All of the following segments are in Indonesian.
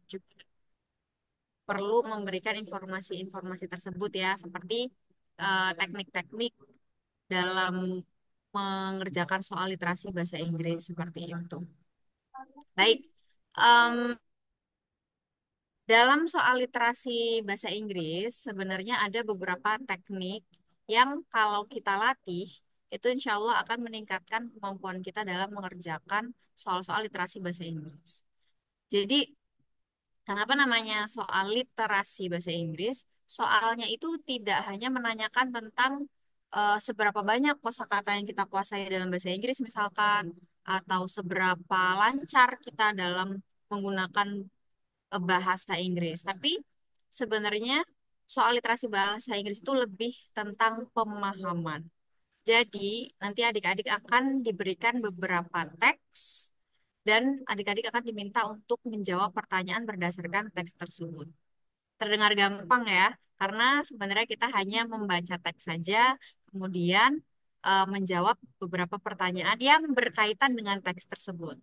juga perlu memberikan informasi-informasi tersebut ya, seperti teknik-teknik dalam mengerjakan soal literasi bahasa Inggris seperti itu. Baik, em, dalam soal literasi bahasa Inggris sebenarnya ada beberapa teknik yang kalau kita latih itu insya Allah akan meningkatkan kemampuan kita dalam mengerjakan soal-soal literasi bahasa Inggris. Jadi kenapa namanya soal literasi bahasa Inggris? Soalnya itu tidak hanya menanyakan tentang seberapa banyak kosakata yang kita kuasai dalam bahasa Inggris misalkan, atau seberapa lancar kita dalam menggunakan bahasa Inggris. Tapi sebenarnya soal literasi bahasa Inggris itu lebih tentang pemahaman. Jadi, nanti adik-adik akan diberikan beberapa teks dan adik-adik akan diminta untuk menjawab pertanyaan berdasarkan teks tersebut. Terdengar gampang ya, karena sebenarnya kita hanya membaca teks saja, kemudian menjawab beberapa pertanyaan yang berkaitan dengan teks tersebut.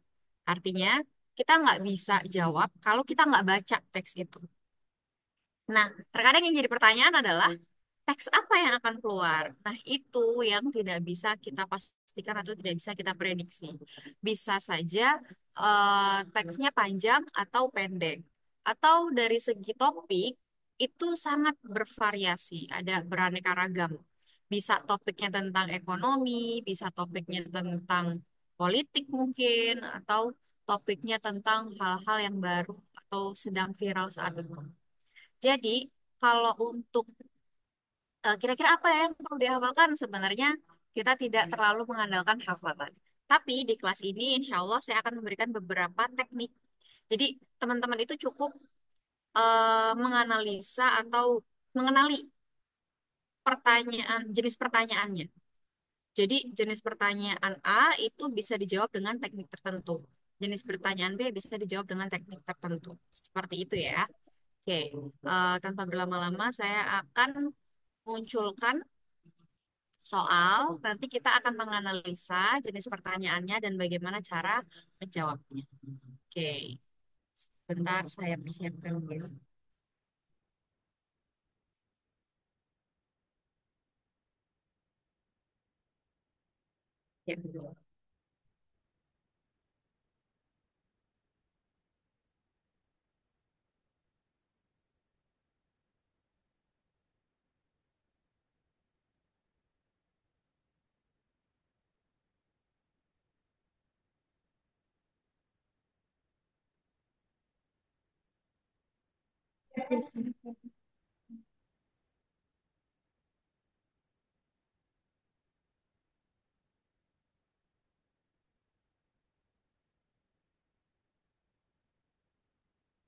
Artinya, kita nggak bisa jawab kalau kita nggak baca teks itu. Nah, terkadang yang jadi pertanyaan adalah teks apa yang akan keluar. Nah, itu yang tidak bisa kita pastikan atau tidak bisa kita prediksi. Bisa saja teksnya panjang atau pendek. Atau dari segi topik itu sangat bervariasi, ada beraneka ragam. Bisa topiknya tentang ekonomi, bisa topiknya tentang politik mungkin, atau topiknya tentang hal-hal yang baru atau sedang viral saat itu. Jadi, kalau untuk kira-kira apa ya yang perlu dihafalkan, sebenarnya kita tidak terlalu mengandalkan hafalan. Tapi di kelas ini, insya Allah saya akan memberikan beberapa teknik. Jadi, teman-teman itu cukup menganalisa atau mengenali pertanyaan, jenis pertanyaannya. Jadi, jenis pertanyaan A itu bisa dijawab dengan teknik tertentu. Jenis pertanyaan B bisa dijawab dengan teknik tertentu. Seperti itu ya. Oke, tanpa berlama-lama saya akan munculkan soal, nanti kita akan menganalisa jenis pertanyaannya dan bagaimana cara menjawabnya. Oke, bentar saya persiapkan dulu. Ya.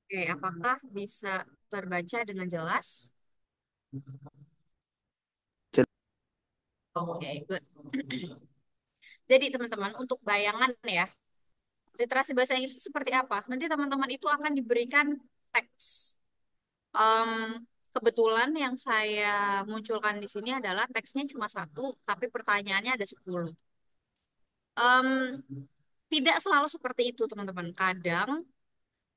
Oke, apakah bisa terbaca dengan jelas? Oke, good. Jadi teman-teman, untuk bayangan ya, literasi bahasa Inggris itu seperti apa? Nanti teman-teman itu akan diberikan teks. Em, kebetulan yang saya munculkan di sini adalah teksnya cuma satu, tapi pertanyaannya ada 10. Em, tidak selalu seperti itu, teman-teman. Kadang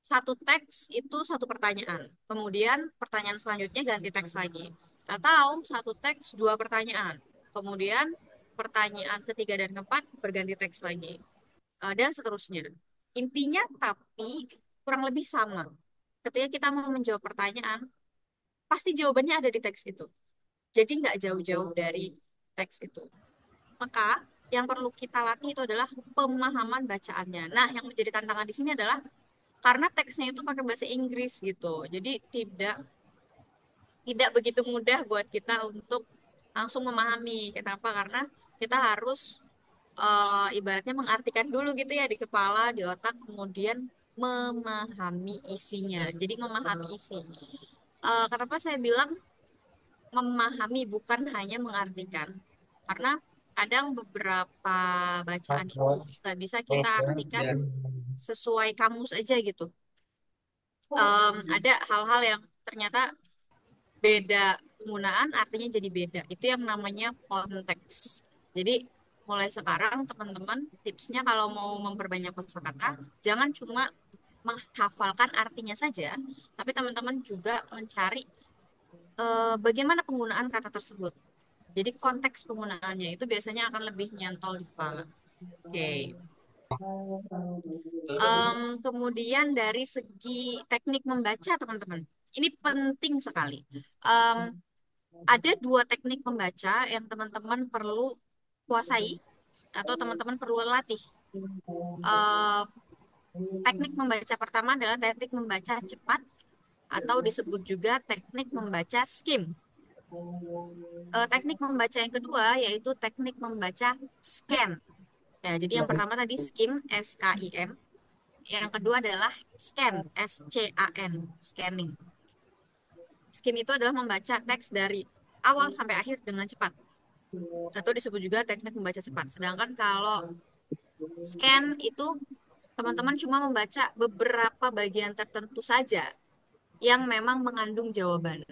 satu teks itu satu pertanyaan. Kemudian pertanyaan selanjutnya ganti teks lagi. Atau satu teks dua pertanyaan. Kemudian pertanyaan ketiga dan keempat berganti teks lagi. Dan seterusnya. Intinya tapi kurang lebih sama. Ketika kita mau menjawab pertanyaan, pasti jawabannya ada di teks itu. Jadi nggak jauh-jauh dari teks itu. Maka yang perlu kita latih itu adalah pemahaman bacaannya. Nah, yang menjadi tantangan di sini adalah karena teksnya itu pakai bahasa Inggris gitu. Jadi tidak begitu mudah buat kita untuk langsung memahami. Kenapa? Karena kita harus ibaratnya mengartikan dulu gitu ya di kepala, di otak, kemudian memahami isinya. Jadi memahami isi. Kenapa saya bilang memahami bukan hanya mengartikan? Karena kadang beberapa bacaan itu nggak bisa kita artikan sesuai kamus aja gitu. Ada hal-hal yang ternyata beda penggunaan artinya jadi beda. Itu yang namanya konteks. Jadi mulai sekarang teman-teman tipsnya kalau mau memperbanyak kosakata jangan cuma menghafalkan artinya saja, tapi teman-teman juga mencari bagaimana penggunaan kata tersebut. Jadi konteks penggunaannya itu biasanya akan lebih nyantol di kepala. Oke. Kemudian dari segi teknik membaca, teman-teman, ini penting sekali. Em, ada dua teknik membaca yang teman-teman perlu kuasai atau teman-teman perlu latih. Eh, teknik membaca pertama adalah teknik membaca cepat atau disebut juga teknik membaca skim. Teknik membaca yang kedua yaitu teknik membaca scan. Ya, jadi yang pertama tadi skim, SKIM. Yang kedua adalah scan, SCAN, scanning. Skim itu adalah membaca teks dari awal sampai akhir dengan cepat. Atau disebut juga teknik membaca cepat. Sedangkan kalau scan itu teman-teman cuma membaca beberapa bagian tertentu saja yang memang mengandung jawaban.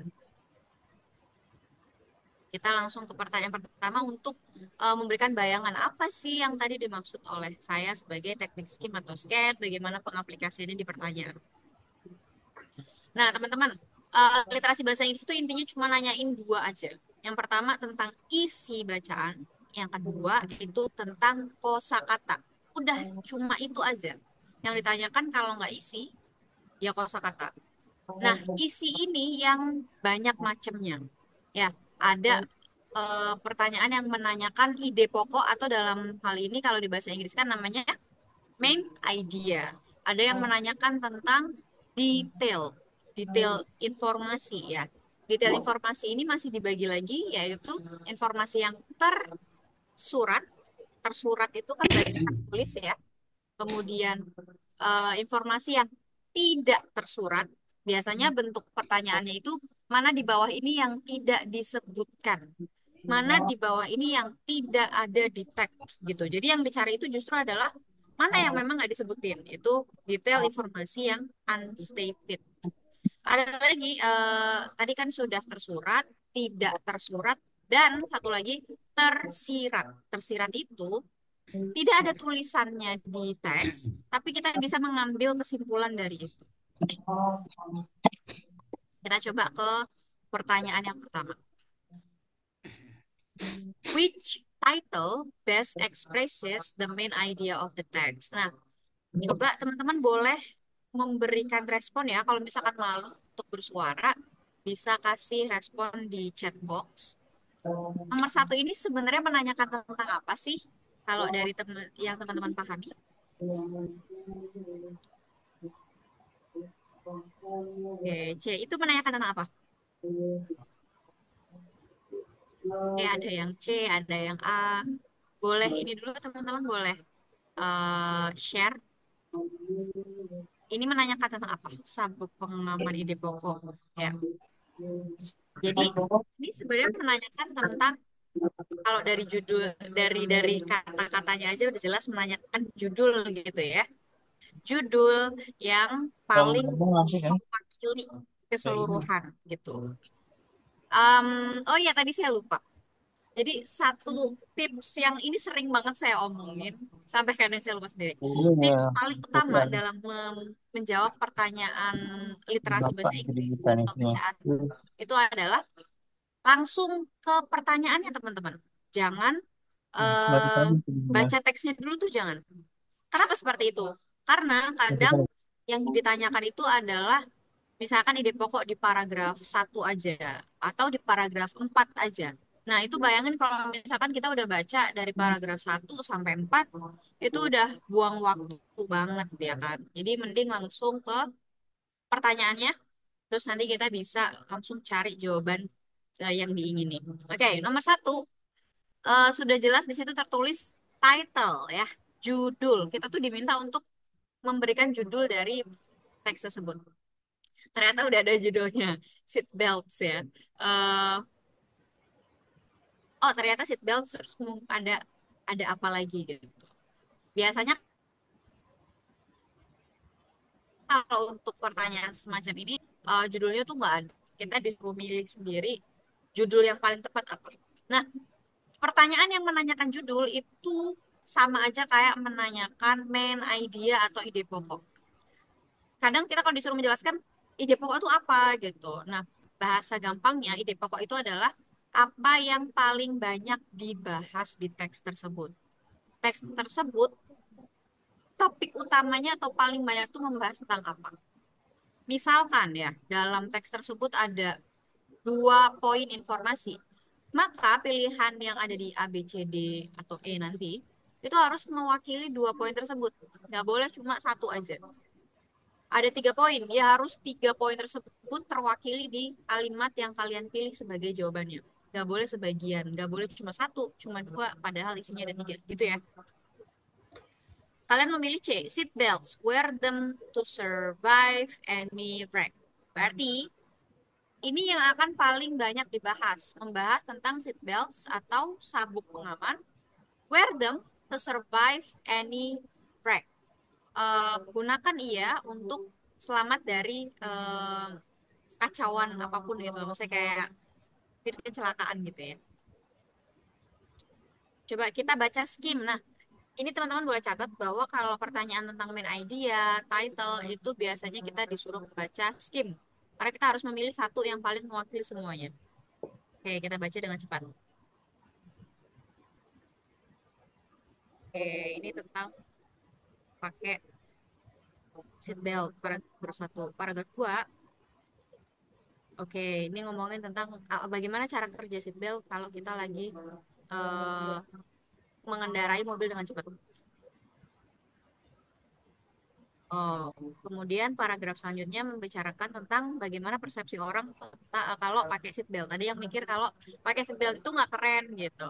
Kita langsung ke pertanyaan pertama untuk memberikan bayangan apa sih yang tadi dimaksud oleh saya sebagai teknik skim atau scan, bagaimana pengaplikasiannya di pertanyaan. Nah, teman-teman, literasi bahasa Inggris itu intinya cuma nanyain dua aja. Yang pertama tentang isi bacaan, yang kedua itu tentang kosakata. Udah, cuma itu aja. Yang ditanyakan kalau nggak isi, ya kosakata. Nah, isi ini yang banyak macamnya. Ya, ada pertanyaan yang menanyakan ide pokok atau dalam hal ini kalau di bahasa Inggris kan namanya main idea. Ada yang menanyakan tentang detail, detail informasi ya. Detail informasi ini masih dibagi lagi yaitu informasi yang tersurat. Tersurat itu kan berarti tertulis ya. Kemudian informasi yang tidak tersurat, biasanya bentuk pertanyaannya itu mana di bawah ini yang tidak disebutkan, mana di bawah ini yang tidak ada di teks gitu. Jadi yang dicari itu justru adalah mana yang memang nggak disebutin, itu detail informasi yang unstated. Ada lagi, tadi kan sudah tersurat, tidak tersurat, dan satu lagi tersirat. Tersirat itu tidak ada tulisannya di teks, tapi kita bisa mengambil kesimpulan dari itu. Kita coba ke pertanyaan yang pertama. Which title best expresses the main idea of the text? Nah, coba teman-teman boleh memberikan respon ya. Kalau misalkan malu untuk bersuara, bisa kasih respon di chat box. Nomor satu ini sebenarnya menanyakan tentang apa sih? Kalau dari teman yang teman-teman pahami. Oke, C itu menanyakan tentang apa? Oke, ada yang C, ada yang A. Boleh ini dulu teman-teman boleh share. Ini menanyakan tentang apa? Sabuk pengaman ide pokok. Ya. Jadi ini sebenarnya menanyakan tentang kalau dari judul dari kata-katanya aja udah jelas menanyakan judul gitu ya. Judul yang Kalau paling ngomong asik kan? mewakili Kayak gini. keseluruhan gitu. Oh iya tadi saya lupa. Jadi satu tips yang ini sering banget saya omongin sampai kadang saya lupa sendiri. Ini ya, Tips paling utama bukan dalam menjawab pertanyaan literasi bapak bahasa jadi Inggris kita nih atau semua. bacaan itu adalah langsung ke pertanyaannya teman-teman. Jangan Balik eh, lagi ke gimana? baca teksnya dulu tuh jangan. Kenapa seperti itu? Karena kadang yang ditanyakan itu adalah misalkan ide pokok di paragraf satu aja atau di paragraf 4 aja. Nah, itu bayangin kalau misalkan kita udah baca dari paragraf satu sampai 4 itu udah buang waktu banget ya kan. Jadi mending langsung ke pertanyaannya, terus nanti kita bisa langsung cari jawaban yang diingini. Oke, nomor satu, sudah jelas di situ tertulis title ya, judul. Kita tuh diminta untuk memberikan judul dari teks tersebut. Ternyata udah ada judulnya, seat belts ya. Eh, oh ternyata seat belts terus ada apa lagi gitu. Biasanya kalau untuk pertanyaan semacam ini judulnya tuh nggak ada. Kita disuruh milih sendiri judul yang paling tepat apa. Nah, pertanyaan yang menanyakan judul itu sama aja kayak menanyakan main idea atau ide pokok. kadang kita kalau disuruh menjelaskan ide pokok itu apa gitu. Nah, bahasa gampangnya ide pokok itu adalah apa yang paling banyak dibahas di teks tersebut. Teks tersebut, topik utamanya atau paling banyak itu membahas tentang apa. Misalkan ya, dalam teks tersebut ada 2 poin informasi, maka pilihan yang ada di A, B, C, D, atau E nanti, itu harus mewakili 2 poin tersebut. Nggak boleh cuma satu aja. Ada 3 poin, ya harus 3 poin tersebut terwakili di kalimat yang kalian pilih sebagai jawabannya. Nggak boleh sebagian, nggak boleh cuma satu, cuma dua, padahal isinya ada 3, gitu ya. Kalian memilih C, seat belts, wear them to survive any wreck. Berarti ini yang akan paling banyak dibahas, membahas tentang seat belts atau sabuk pengaman, wear them to survive any wreck. Gunakan ia untuk selamat dari kacauan apapun gitu, maksudnya kayak kecelakaan gitu ya. Coba kita baca skim. Nah, ini teman-teman boleh catat bahwa kalau pertanyaan tentang main idea, title, itu biasanya kita disuruh membaca skim. Karena kita harus memilih satu yang paling mewakili semuanya. Oke, kita baca dengan cepat. Oke, ini tentang pakai seat belt, paragraf 1. Paragraf 2, oke, ini ngomongin tentang bagaimana cara kerja seat belt kalau kita lagi eh, mengendarai mobil dengan cepat. Oh, kemudian paragraf selanjutnya membicarakan tentang bagaimana persepsi orang kalau pakai seat belt. Tadi yang mikir kalau pakai seat belt itu nggak keren gitu.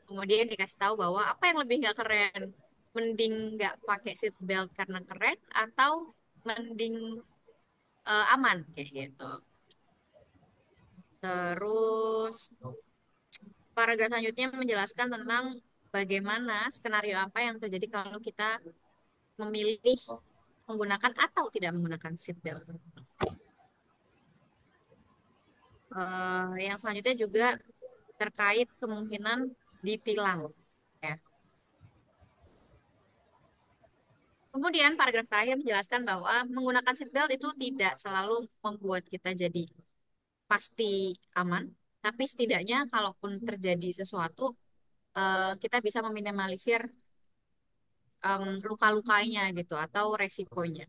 Kemudian dikasih tahu bahwa apa yang lebih nggak keren, mending nggak pakai seat belt karena keren atau mending aman kayak gitu. Terus paragraf selanjutnya menjelaskan tentang bagaimana skenario apa yang terjadi kalau kita memilih menggunakan atau tidak menggunakan seat belt. Yang selanjutnya juga terkait kemungkinan ditilang. Ya. Kemudian paragraf terakhir menjelaskan bahwa menggunakan seatbelt itu tidak selalu membuat kita jadi pasti aman, tapi setidaknya kalaupun terjadi sesuatu, kita bisa meminimalisir luka-lukanya gitu atau resikonya.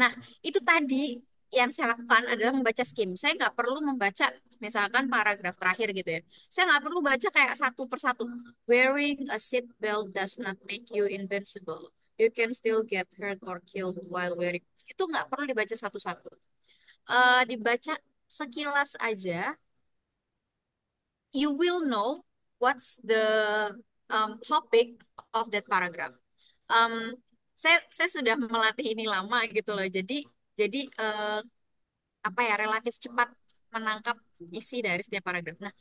Nah, itu tadi yang saya lakukan adalah membaca skim. Saya nggak perlu membaca misalkan paragraf terakhir gitu ya. Saya nggak perlu baca kayak satu persatu. Wearing a seat belt does not make you invincible. You can still get hurt or killed while wearing. Itu nggak perlu dibaca satu-satu. Dibaca sekilas aja, you will know what's the topic of that paragraph. Um, saya sudah melatih ini lama gitu loh. Jadi apa ya relatif cepat menangkap isi dari setiap paragraf. Nah,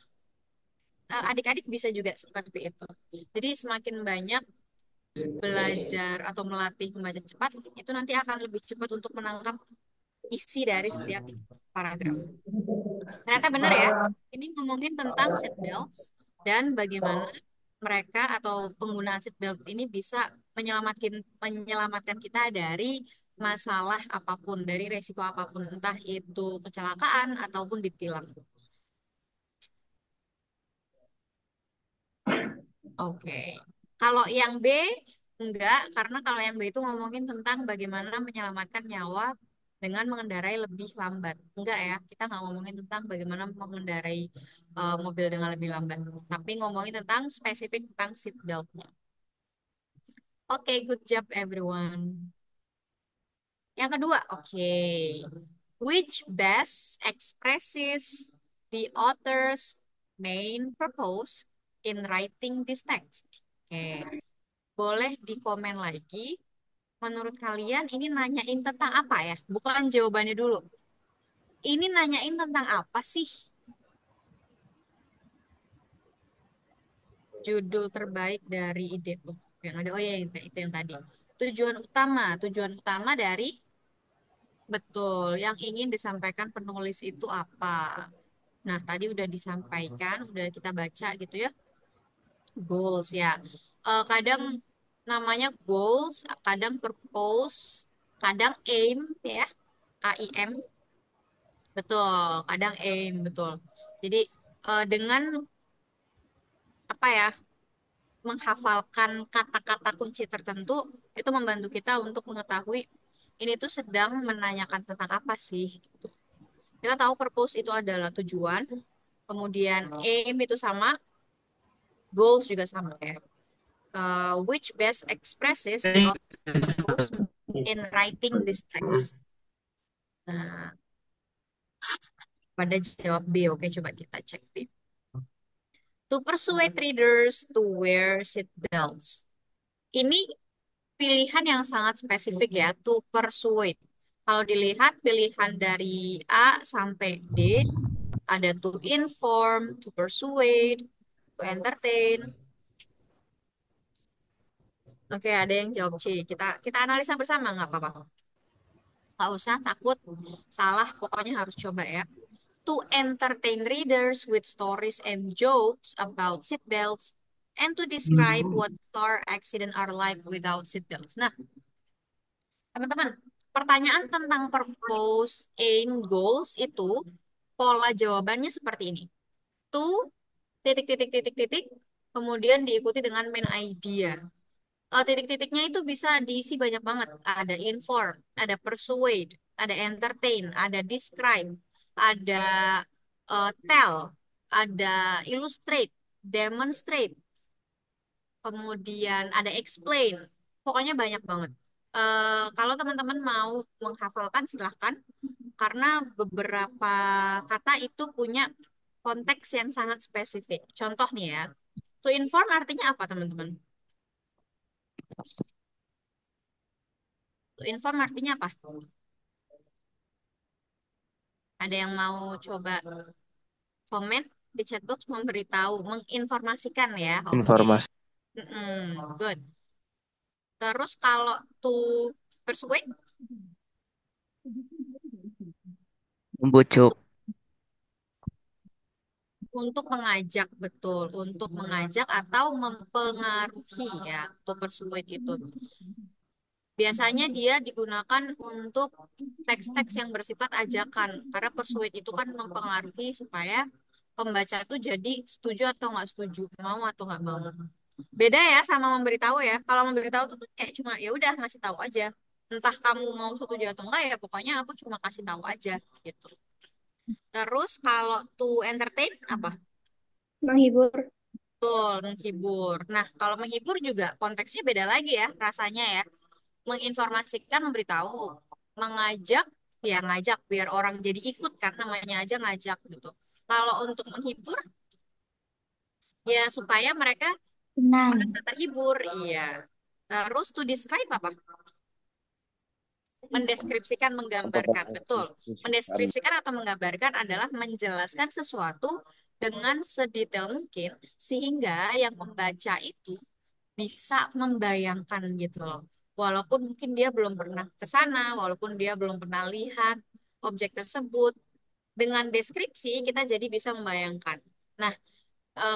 adik-adik bisa juga seperti itu. Jadi semakin banyak belajar atau melatih membaca cepat, itu nanti akan lebih cepat untuk menangkap isi dari setiap paragraf. Ternyata benar ya, ini ngomongin tentang seat belts dan bagaimana mereka atau penggunaan seat belt ini bisa menyelamatkan menyelamatkan kita dari masalah apapun, dari resiko apapun, entah itu kecelakaan ataupun ditilang. Oke. Kalau yang B enggak, karena kalau yang B itu ngomongin tentang bagaimana menyelamatkan nyawa dengan mengendarai lebih lambat. Enggak ya, kita nggak ngomongin tentang bagaimana mengendarai mobil dengan lebih lambat, tapi ngomongin tentang spesifik tentang seat beltnya. Oke, good job everyone. Yang kedua, oke. Which best expresses the author's main purpose in writing this text? Oke. Boleh dikomen lagi. Menurut kalian ini nanyain tentang apa ya? Bukan jawabannya dulu. Ini nanyain tentang apa sih? Judul terbaik dari ide book yang ada. Oh ya, itu yang tadi. Tujuan utama dari betul yang ingin disampaikan penulis itu apa? Nah, tadi udah disampaikan, udah kita baca gitu ya. Goals ya. Kadang namanya goals, kadang purpose, kadang aim ya, AIM, betul, kadang aim, betul. Jadi dengan apa ya, menghafalkan kata-kata kunci tertentu itu membantu kita untuk mengetahui ini tuh sedang menanyakan tentang apa sih. Gitu. Kita tahu purpose itu adalah tujuan, kemudian aim itu sama, goals juga sama ya. Which best expresses the author's purpose in writing this text. Nah, pada jawab B. Oke, coba kita cek B. To persuade readers to wear seat belts. Ini pilihan yang sangat spesifik ya, to persuade. Kalau dilihat pilihan dari A sampai D, ada to inform, to persuade, to entertain. Oke, ada yang jawab C. Kita kita analisa bersama nggak apa-apa. Nggak usah takut salah, pokoknya harus coba ya. To entertain readers with stories and jokes about seatbelts and to describe what car accident are like without seatbelts. Nah, teman-teman, pertanyaan tentang purpose, aim, goals itu pola jawabannya seperti ini. To titik titik titik titik kemudian diikuti dengan main idea. Titik-titiknya itu bisa diisi banyak banget. Ada inform, ada persuade, ada entertain, ada describe, ada tell, ada illustrate, demonstrate, kemudian ada explain. Pokoknya banyak banget. Kalau teman-teman mau menghafalkan silahkan, karena beberapa kata itu punya konteks yang sangat spesifik. Contoh nih ya, to inform artinya apa teman-teman? To inform artinya apa? Ada yang mau coba komen di chatbox memberitahu, menginformasikan ya. Oke. Informasi Good. Terus kalau to persuade membujuk. untuk mengajak, betul, untuk mengajak atau mempengaruhi ya. To persuade itu. Biasanya dia digunakan untuk teks-teks yang bersifat ajakan. Karena persuade itu kan mempengaruhi supaya pembaca itu jadi setuju atau nggak setuju, mau atau nggak mau. Beda ya sama memberitahu ya. Kalau memberitahu tuh kan kayak cuma ya udah ngasih tahu aja. Entah kamu mau setuju atau enggak ya pokoknya aku cuma kasih tahu aja gitu. Terus kalau to entertain apa? Menghibur. Betul, menghibur. Nah, kalau menghibur juga konteksnya beda lagi ya rasanya ya. Menginformasikan, memberitahu, mengajak, ya ngajak biar orang jadi ikut kan namanya aja ngajak gitu. Kalau untuk menghibur ya supaya mereka Tenang. merasa terhibur, iya. Terus to describe apa? Mendeskripsikan, menggambarkan. Betul. Mendeskripsikan atau menggambarkan adalah menjelaskan sesuatu dengan sedetail mungkin sehingga yang membaca itu bisa membayangkan gitu loh. Walaupun mungkin dia belum pernah ke sana, walaupun dia belum pernah lihat objek tersebut, dengan deskripsi kita jadi bisa membayangkan. Nah,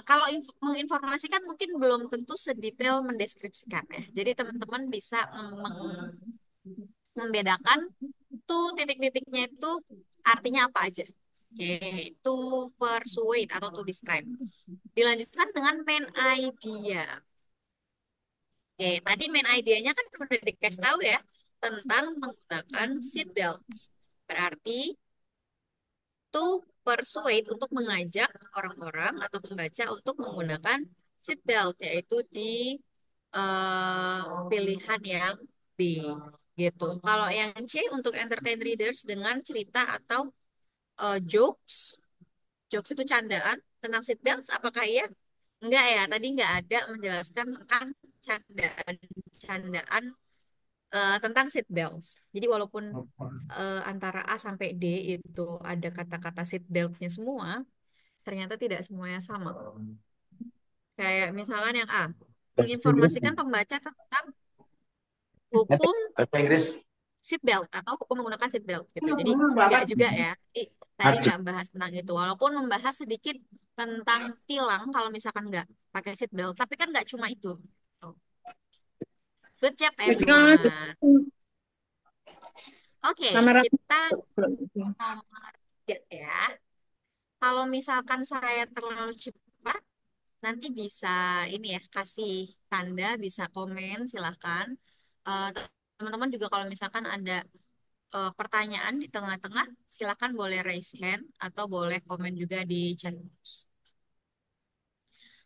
kalau menginformasikan mungkin belum tentu sedetail mendeskripsikan ya. Jadi teman-teman bisa membedakan tuh titik-titiknya itu artinya apa aja. Oke, itu persuade atau to describe. Dilanjutkan dengan main idea. Oke, tadi main idea-nya kan udah dikasih tahu ya tentang menggunakan seat belts. Berarti to persuade untuk mengajak orang-orang atau pembaca untuk menggunakan seat belt yaitu di eh, pilihan yang B gitu. Kalau yang C untuk entertain readers dengan cerita atau jokes, jokes itu candaan tentang seat belts, apakah iya? Enggak ya, tadi enggak ada menjelaskan tentang candaan-candaan tentang seat belts. Jadi walaupun antara A sampai D itu ada kata-kata seat beltnya semua, ternyata tidak semuanya sama. Kayak misalkan yang A, menginformasikan pembaca tentang hukum Bahasa Inggris. seat belt atau hukum menggunakan seat belt gitu. Jadi nggak juga ya. Tadi nggak membahas tentang itu. Walaupun membahas sedikit tentang tilang kalau misalkan nggak pakai seat belt, tapi kan nggak cuma itu. Good job everyone. Oke, Nomor apa? kita Belum. nomor 3 ya. Kalau misalkan saya terlalu cepat, nanti bisa ini ya, kasih tanda, bisa komen, silahkan. Eh, Teman-teman juga kalau misalkan ada pertanyaan di tengah-tengah, silahkan boleh raise hand atau boleh komen juga di chat box.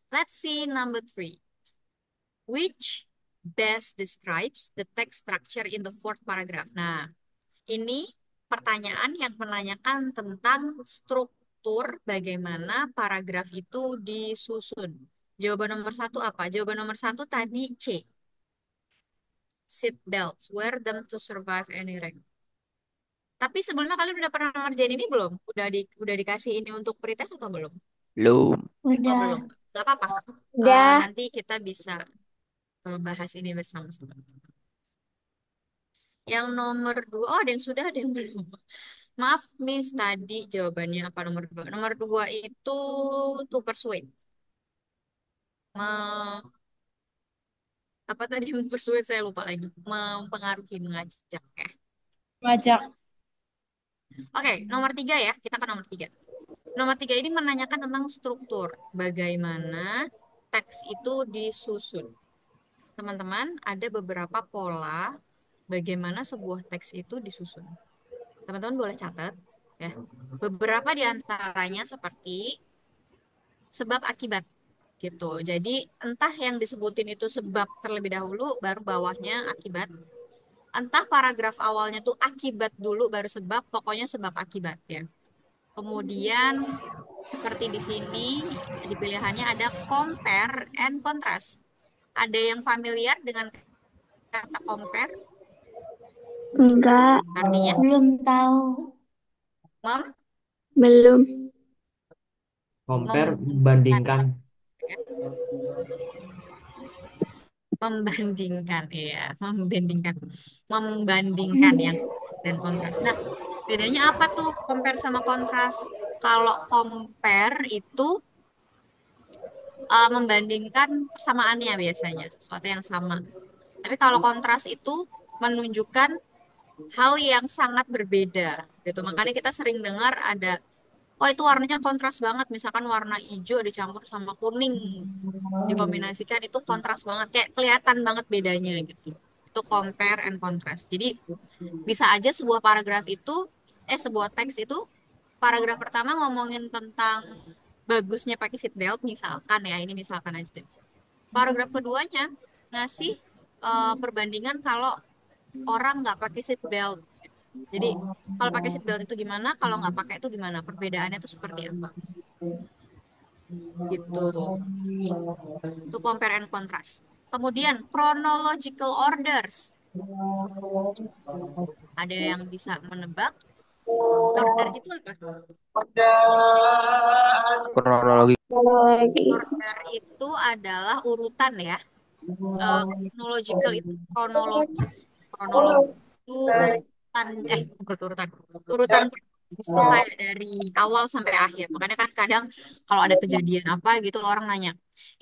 Let's see number 3. Which best describes the text structure in the fourth paragraph? Nah, ini pertanyaan yang menanyakan tentang struktur bagaimana paragraf itu disusun. Jawaban nomor satu apa? Jawaban nomor satu tadi C. Seat belts, wear them to survive any wreck. Tapi sebelumnya kalian udah pernah ngerjain ini belum? Udah dikasih ini untuk pretest atau belum? Belum. Oh Udah. belum. Gak apa-apa. Udah. Nanti kita bisa bahas ini bersama-sama. Yang nomor dua, oh ada yang sudah, ada yang belum. Maaf, Miss, tadi jawabannya apa nomor dua? Nomor dua itu to persuade. Me- Apa tadi persuade saya lupa lagi. Mempengaruhi, mengajak ya. Ngajak. Oke, nomor tiga ya. Kita ke nomor tiga. Nomor tiga ini menanyakan tentang struktur. Bagaimana teks itu disusun. Teman-teman, ada beberapa pola bagaimana sebuah teks itu disusun. Teman-teman boleh catat ya. Beberapa di antaranya seperti sebab akibat gitu. Jadi entah yang disebutin itu sebab terlebih dahulu baru bawahnya akibat. Entah paragraf awalnya tuh akibat dulu baru sebab, pokoknya sebab akibat ya. Kemudian seperti di sini di pilihannya ada compare and contrast. Ada yang familiar dengan kata compare? Enggak. Artinya Belum tahu. mem Belum. Compare membandingkan membandingkan. ya. Membandingkan ya, membandingkan yang dan kontras. Nah, bedanya apa tuh compare sama kontras? Kalau compare itu membandingkan persamaannya biasanya, sesuatu yang sama. Tapi kalau kontras itu menunjukkan hal yang sangat berbeda gitu. Makanya kita sering dengar ada, oh itu warnanya kontras banget, misalkan warna hijau dicampur sama kuning dikombinasikan itu kontras banget, kayak kelihatan banget bedanya gitu. Itu compare and contrast. Jadi bisa aja sebuah paragraf itu, sebuah teks itu, paragraf pertama ngomongin tentang bagusnya pakai seat belt, misalkan ya, ini misalkan aja. Paragraf keduanya ngasih perbandingan kalau orang nggak pakai seat belt. Jadi kalau pakai seat belt itu gimana, kalau nggak pakai itu gimana, perbedaannya itu seperti apa gitu. Itu compare and contrast. Kemudian chronological orders. Ada yang bisa menebak order itu apa? Kronologi. Kalau lagi. Order itu adalah urutan ya. Chronological itu kronologis. Kronologi itu urutan, urutan. Urutan kronologis itu kayak dari awal sampai akhir. Makanya kan kadang kalau ada kejadian apa gitu orang nanya,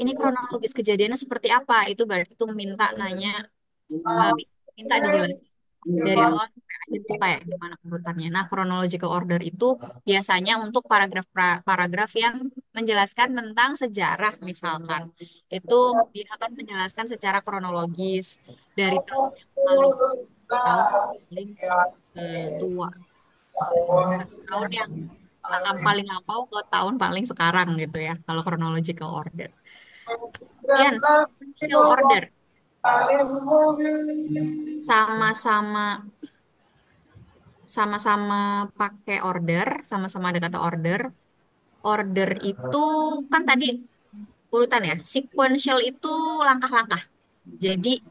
ini kronologis kejadiannya seperti apa? Itu berarti tuh minta nanya, eh, minta dijelasin dari awal sampai akhir tuh kayak gimana urutannya. Nah, chronological order itu biasanya untuk paragraf yang menjelaskan tentang sejarah misalkan. Itu dia akan menjelaskan secara kronologis dari tahun yang paling tahun yang paling tua, tahun yang paling lampau ke tahun paling sekarang gitu ya, kalau chronological order. Kemudian sequential order sama-sama sama-sama pakai order, sama-sama ada kata order. Order itu kan tadi urutan ya. Sequential itu langkah-langkah. Jadi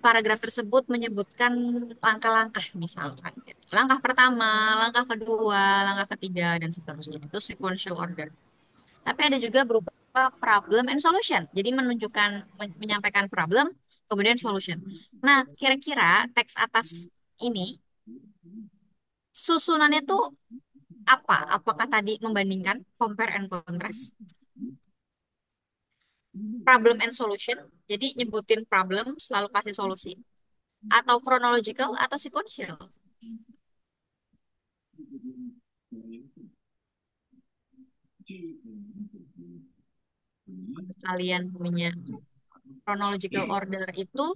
paragraf tersebut menyebutkan langkah-langkah misalkan. Langkah pertama, langkah kedua, langkah ketiga, dan seterusnya. Itu sequential order. Tapi ada juga berupa problem and solution. Jadi menunjukkan, menyampaikan problem, kemudian solution. Nah, kira-kira teks atas ini susunannya tuh apa? Apakah tadi membandingkan, compare and contrast, problem and solution, jadi nyebutin problem selalu kasih solusi, atau chronological atau sequential? Kalian punya chronological order itu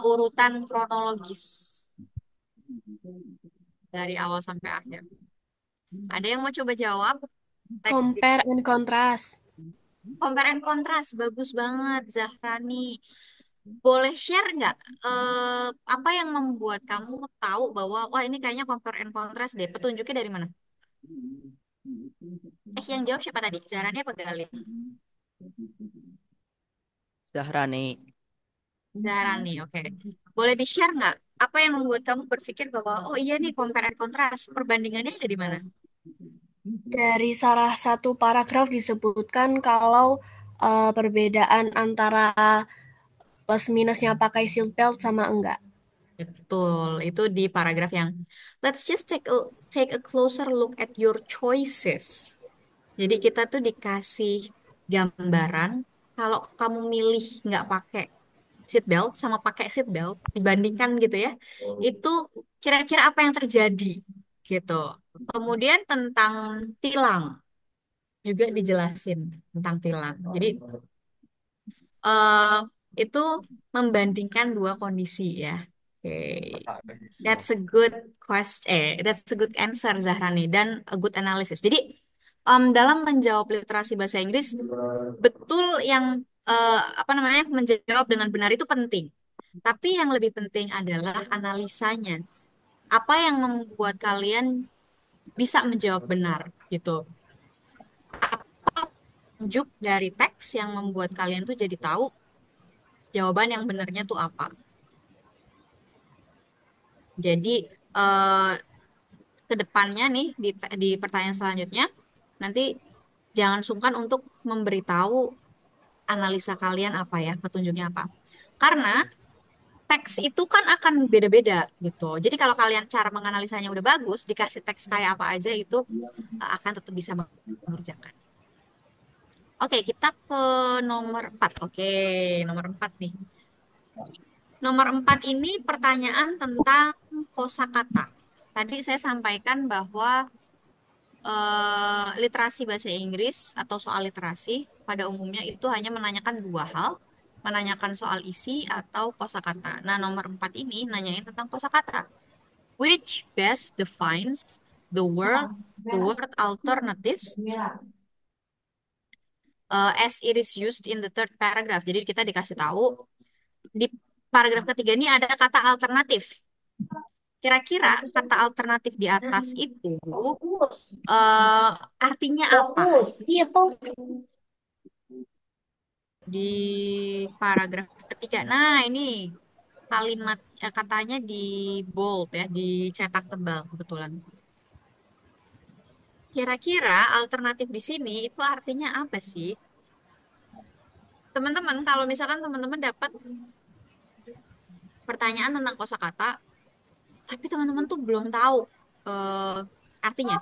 urutan kronologis dari awal sampai akhir. Ada yang mau coba jawab? Teks Compare and contrast. compare and contrast, bagus banget Zahrani. Boleh share nggak apa yang membuat kamu tahu bahwa wah ini kayaknya compare and contrast deh. Petunjuknya dari mana? Yang jawab siapa tadi? Zahrani apa Galih? Zahrani. Zahrani, oke. Boleh di-share nggak? Apa yang membuat kamu berpikir bahwa oh iya nih compare and contrast, perbandingannya ada di mana? Dari salah satu paragraf disebutkan kalau perbedaan antara plus minusnya pakai seatbelt sama enggak. Betul, itu di paragraf yang let's just take a closer look at your choices. Jadi kita tuh dikasih gambaran kalau kamu milih nggak pakai seat belt sama pakai seat belt dibandingkan gitu ya, itu kira-kira apa yang terjadi gitu. Kemudian tentang tilang juga dijelasin tentang tilang. Jadi eh itu membandingkan dua kondisi ya. Oke. That's a good question. That's a good answer Zahrani dan a good analysis. Jadi dalam menjawab literasi bahasa Inggris, betul yang apa namanya menjawab dengan benar itu penting. Tapi yang lebih penting adalah analisanya. Apa yang membuat kalian bisa menjawab benar gitu. Tunjuk dari teks yang membuat kalian tuh jadi tahu jawaban yang benarnya tuh apa. Jadi eh, ke depannya nih di pertanyaan selanjutnya nanti jangan sungkan untuk memberitahu analisa kalian apa ya, petunjuknya apa. Karena teks itu kan akan beda-beda gitu. Jadi kalau kalian cara menganalisanya udah bagus, dikasih teks kayak apa aja itu akan tetap bisa mengerjakan. Oke, kita ke nomor 4. Oke, nomor 4 nih. Nomor 4 ini pertanyaan tentang kosakata. Tadi saya sampaikan bahwa literasi bahasa Inggris atau soal literasi pada umumnya itu hanya menanyakan dua hal, menanyakan soal isi atau kosakata. Nah, nomor 4 ini nanyain tentang kosakata. Which best defines the word alternatives as it is used in the third paragraph. Jadi kita dikasih tahu di paragraf ketiga ini ada kata alternatif. Kira-kira kata alternatif di atas itu eh, artinya apa? Iya, Pak. Di paragraf ketiga. Nah, ini kalimat katanya di bold ya, dicetak tebal kebetulan. Kira-kira alternatif di sini itu artinya apa sih? Teman-teman, kalau misalkan teman-teman dapat pertanyaan tentang kosakata, tapi teman-teman tuh belum tahu eh, artinya.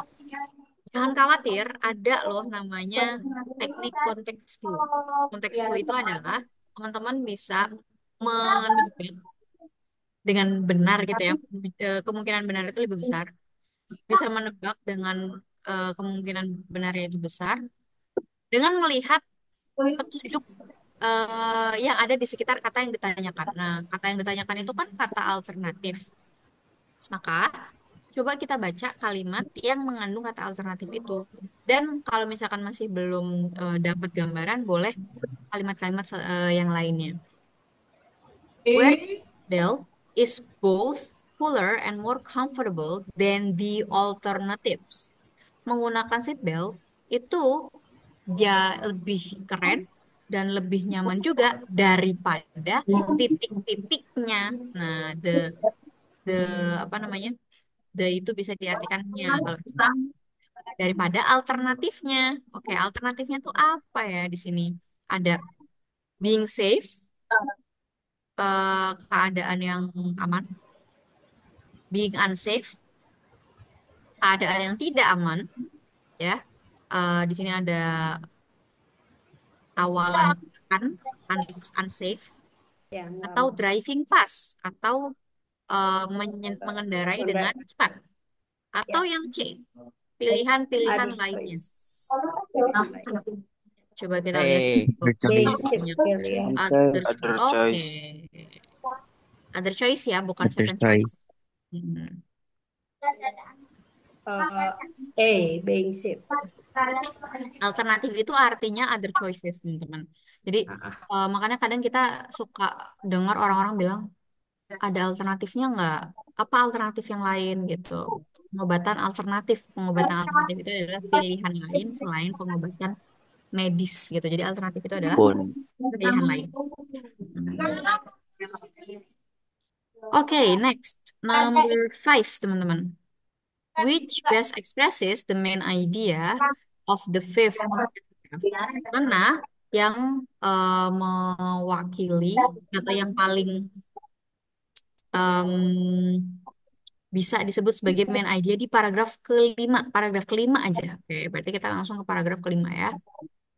Jangan khawatir, ada loh namanya teknik konteks clue. Konteks clue itu adalah teman-teman bisa menebak dengan benar gitu ya. Kemungkinan benar itu lebih besar. Bisa menebak dengan kemungkinan benarnya itu besar dengan melihat petunjuk yang ada di sekitar kata yang ditanyakan. Nah, kata yang ditanyakan itu kan kata alternatif. Maka coba kita baca kalimat yang mengandung kata alternatif itu. Dan kalau misalkan masih belum dapat gambaran, boleh kalimat-kalimat yang lainnya. Where belt is both cooler and more comfortable than the alternatives. Menggunakan seat belt itu ya lebih keren dan lebih nyaman juga daripada titik-titiknya. Nah, the apa namanya? The itu bisa diartikannya kalau daripada alternatifnya. Oke, alternatifnya tuh apa ya di sini? Ada being safe, keadaan yang aman, being unsafe, keadaan yang tidak aman, ya. Di sini ada awalan unsafe atau driving fast atau mengendarai dengan cepat. Atau yang C, pilihan-pilihan Other lainnya. choice. Coba kita lihat. Other choice. Basic pilihan. Other Oke. choice. Other choice ya, bukan Other second choice. choice. Hmm. Basic. Alternatif itu artinya other choices, teman-teman. Jadi makanya kadang kita suka dengar orang-orang bilang ada alternatifnya nggak? Apa alternatif yang lain gitu? Pengobatan alternatif itu adalah pilihan lain selain pengobatan medis gitu. Jadi alternatif itu adalah Pun. pilihan lain. Oke, next. Number 5, teman-teman. Which best expresses the main idea of the fifth paragraph? Mana yang mewakili atau yang paling bisa disebut sebagai main idea di paragraf kelima aja. Oke, berarti kita langsung ke paragraf kelima ya.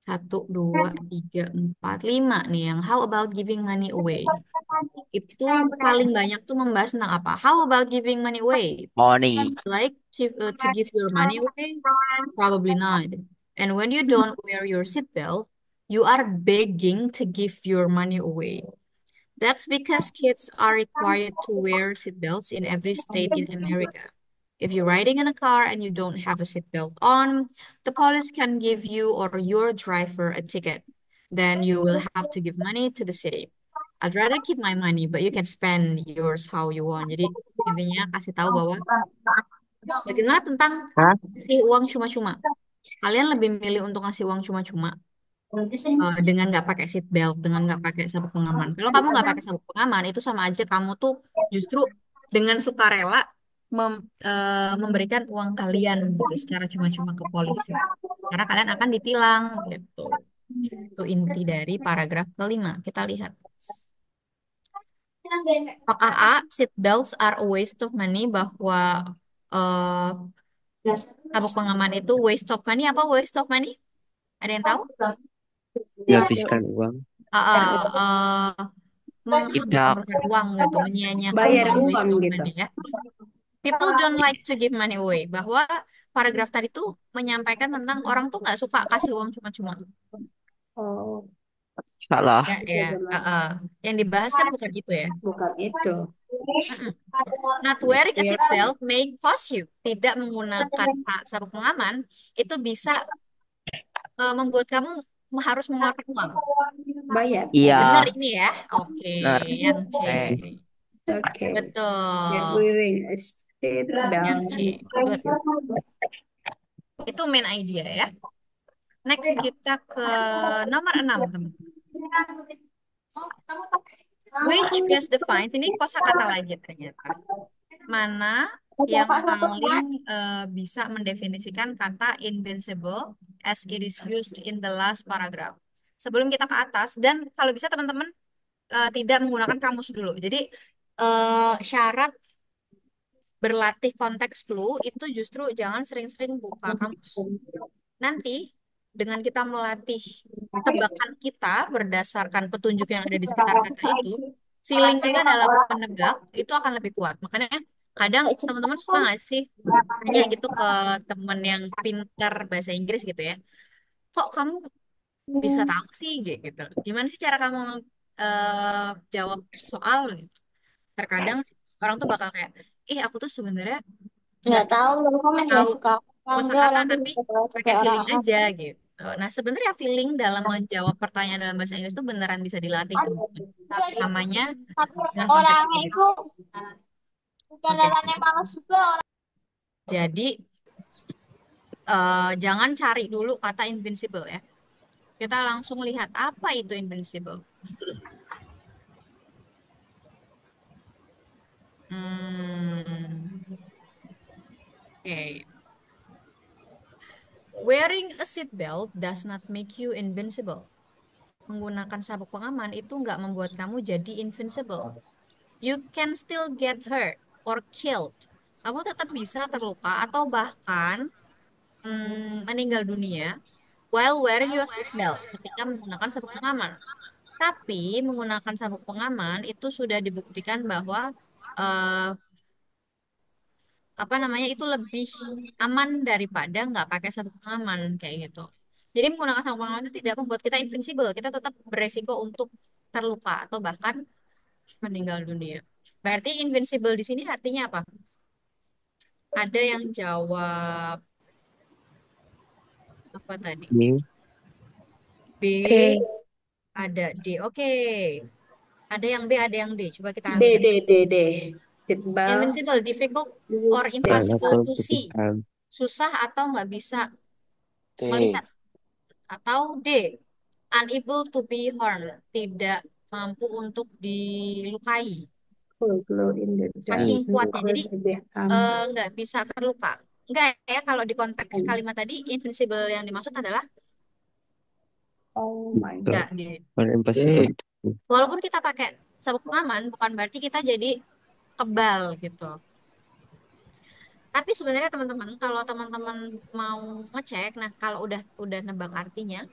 1, 2, 3, 4, 5 nih yang how about giving money away. Itu paling banyak tuh membahas tentang apa? How about giving money away? Money. Like to give your money away? Probably not. And when you don't wear your seatbelt, you are begging to give your money away. That's because kids are required to wear seatbelts in every state in America. If you're riding in a car and you don't have a seatbelt on, the police can give you or your driver a ticket. Then you will have to give money to the city. I'd rather keep my money, but you can spend yours how you want. Jadi intinya kasih tahu bahwa bagaimana tentang Hah? kasih uang cuma-cuma. Kalian lebih milih untuk ngasih uang cuma-cuma dengan nggak pakai seat belt, dengan nggak pakai sabuk pengaman. Kalau kamu nggak pakai sabuk pengaman, itu sama aja kamu tuh justru dengan sukarela memberikan uang kalian gitu secara cuma-cuma ke polisi. Karena kalian akan ditilang gitu. Itu inti dari paragraf kelima. Kita lihat. Apakah A, seat belts are a waste of money, bahwa eh, sabuk pengaman itu waste of money, apa waste of money? Ada yang tahu? Dihabiskan uang. Tidak. Menghabiskan uang gitu, menyia-nyiakan Bayar uang, waste uang of gitu. money ya. People don't like to give money away. Bahwa paragraf tadi tuh menyampaikan tentang orang tuh nggak suka kasih uang cuma-cuma. Oh, Salah. Ya, ya. Yang dibahas kan bukan itu ya. bukan itu. Mm-mm. Not wearing a seatbelt may cost you. Tidak menggunakan sabuk pengaman itu bisa membuat kamu harus mengeluarkan uang. Bayar. Iya. Benar ini ya. Oke, Benar. yang C. Okay. You're Betul. wearing a seat Yang belt. C. Good. Itu main idea ya. Next kita ke nomor 6, teman. Which best defines, ini kosakata lagi ternyata. Mana yang paling bisa mendefinisikan kata invincible as it is used in the last paragraph. Sebelum kita ke atas, dan kalau bisa teman-teman tidak menggunakan kamus dulu. Jadi syarat berlatih konteks clue itu justru jangan sering-sering buka kamus. Nanti dengan kita melatih tebakan kita berdasarkan petunjuk yang ada di sekitar kata itu, feeling kita dalam menebak itu akan lebih kuat. Makanya kadang teman-teman suka nggak sih tanya gitu ke temen yang pintar bahasa Inggris gitu ya, kok kamu bisa tahu sih gitu. Gimana sih cara kamu jawab soal gitu. Terkadang orang tuh bakal kayak, aku tuh sebenarnya nggak Nggak tahu, nggak tahu suka apa enggak, kosakata nanti tapi coba pakai kayak feeling orang aja gitu. Nah, sebenarnya feeling dalam menjawab pertanyaan dalam bahasa Inggris itu beneran bisa dilatih, teman-teman. Namanya dengan konteks orangnya clue. itu bukan Oke. orangnya malas juga. Jadi jangan cari dulu kata invincible ya. Kita langsung lihat apa itu invincible. Oke. Wearing a seatbelt does not make you invincible. Menggunakan sabuk pengaman itu nggak membuat kamu jadi invincible. You can still get hurt or killed. Kamu tetap bisa terluka atau bahkan meninggal dunia while wearing your seatbelt ketika menggunakan sabuk pengaman. Tapi menggunakan sabuk pengaman itu sudah dibuktikan bahwa eh, apa namanya itu lebih aman daripada nggak pakai sabuk pengaman kayak gitu. Jadi menggunakan sabuk pengaman itu tidak membuat kita invincible, kita tetap beresiko untuk terluka atau bahkan meninggal dunia. Berarti invincible di sini artinya apa? Ada yang jawab apa tadi? B. B, ada D. Oke. Ada yang B, ada yang D. Coba kita D, answer. D, D, D. Seatbelt, Invincible, difficult or use impossible Kalau to see. ketika Susah atau nggak bisa T. melihat. Atau D, unable to be harmed. Tidak mampu untuk dilukai. full glow in the dark Saking E. and kuatnya. Jadi will be harmed. nggak bisa terluka. Enggak ya, kalau di konteks kalimat tadi, invincible yang dimaksud adalah Oh my Ke enggak. God. or impossible. Walaupun kita pakai sabuk pengaman, bukan berarti kita jadi kebal gitu. Tapi sebenarnya teman-teman, kalau teman-teman mau ngecek, nah kalau udah nebak artinya,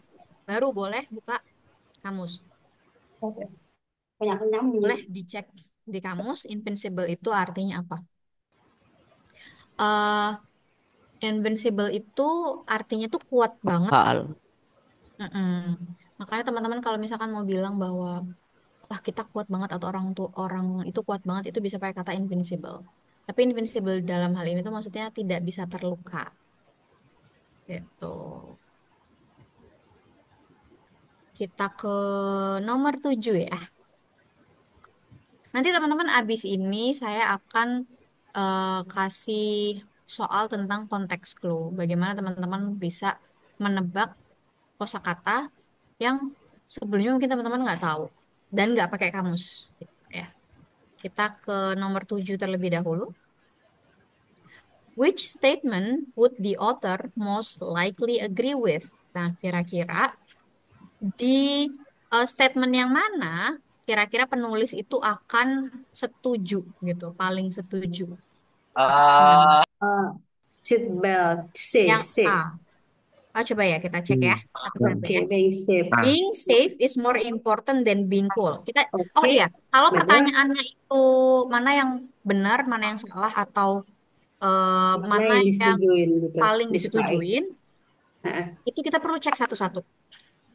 baru boleh buka kamus. Oke. Banyak nyambung. Boleh dicek di kamus, invincible itu artinya apa? eh Invincible itu artinya tuh kuat banget. Hal. Mm-mm. Makanya teman-teman kalau misalkan mau bilang bahwa wah kita kuat banget atau orang itu kuat banget itu bisa pakai kata invincible. Tapi invincible dalam hal ini tuh maksudnya tidak bisa terluka. Gitu. Kita ke nomor 7 ya. Nanti teman-teman abis ini saya akan kasih soal tentang konteks clue. Bagaimana teman-teman bisa menebak kosakata yang sebelumnya mungkin teman-teman nggak tahu dan nggak pakai kamus. Gitu ya. Kita ke nomor 7 terlebih dahulu. Which statement would the author most likely agree with? Nah, kira-kira di statement yang mana kira-kira penulis itu akan setuju gitu, paling setuju. Apakah Seatbelt, yang safe, A? safe. Coba ya kita cek ya satu-satu Oke, ya. very safe. Being safe is more important than being cool. Oh Oke, iya, kalau betul. pertanyaannya itu mana yang benar, mana yang salah, atau Mana mana yang yang disetujuin gitu, paling disukai. disetujuin, Heeh. itu kita perlu cek satu-satu.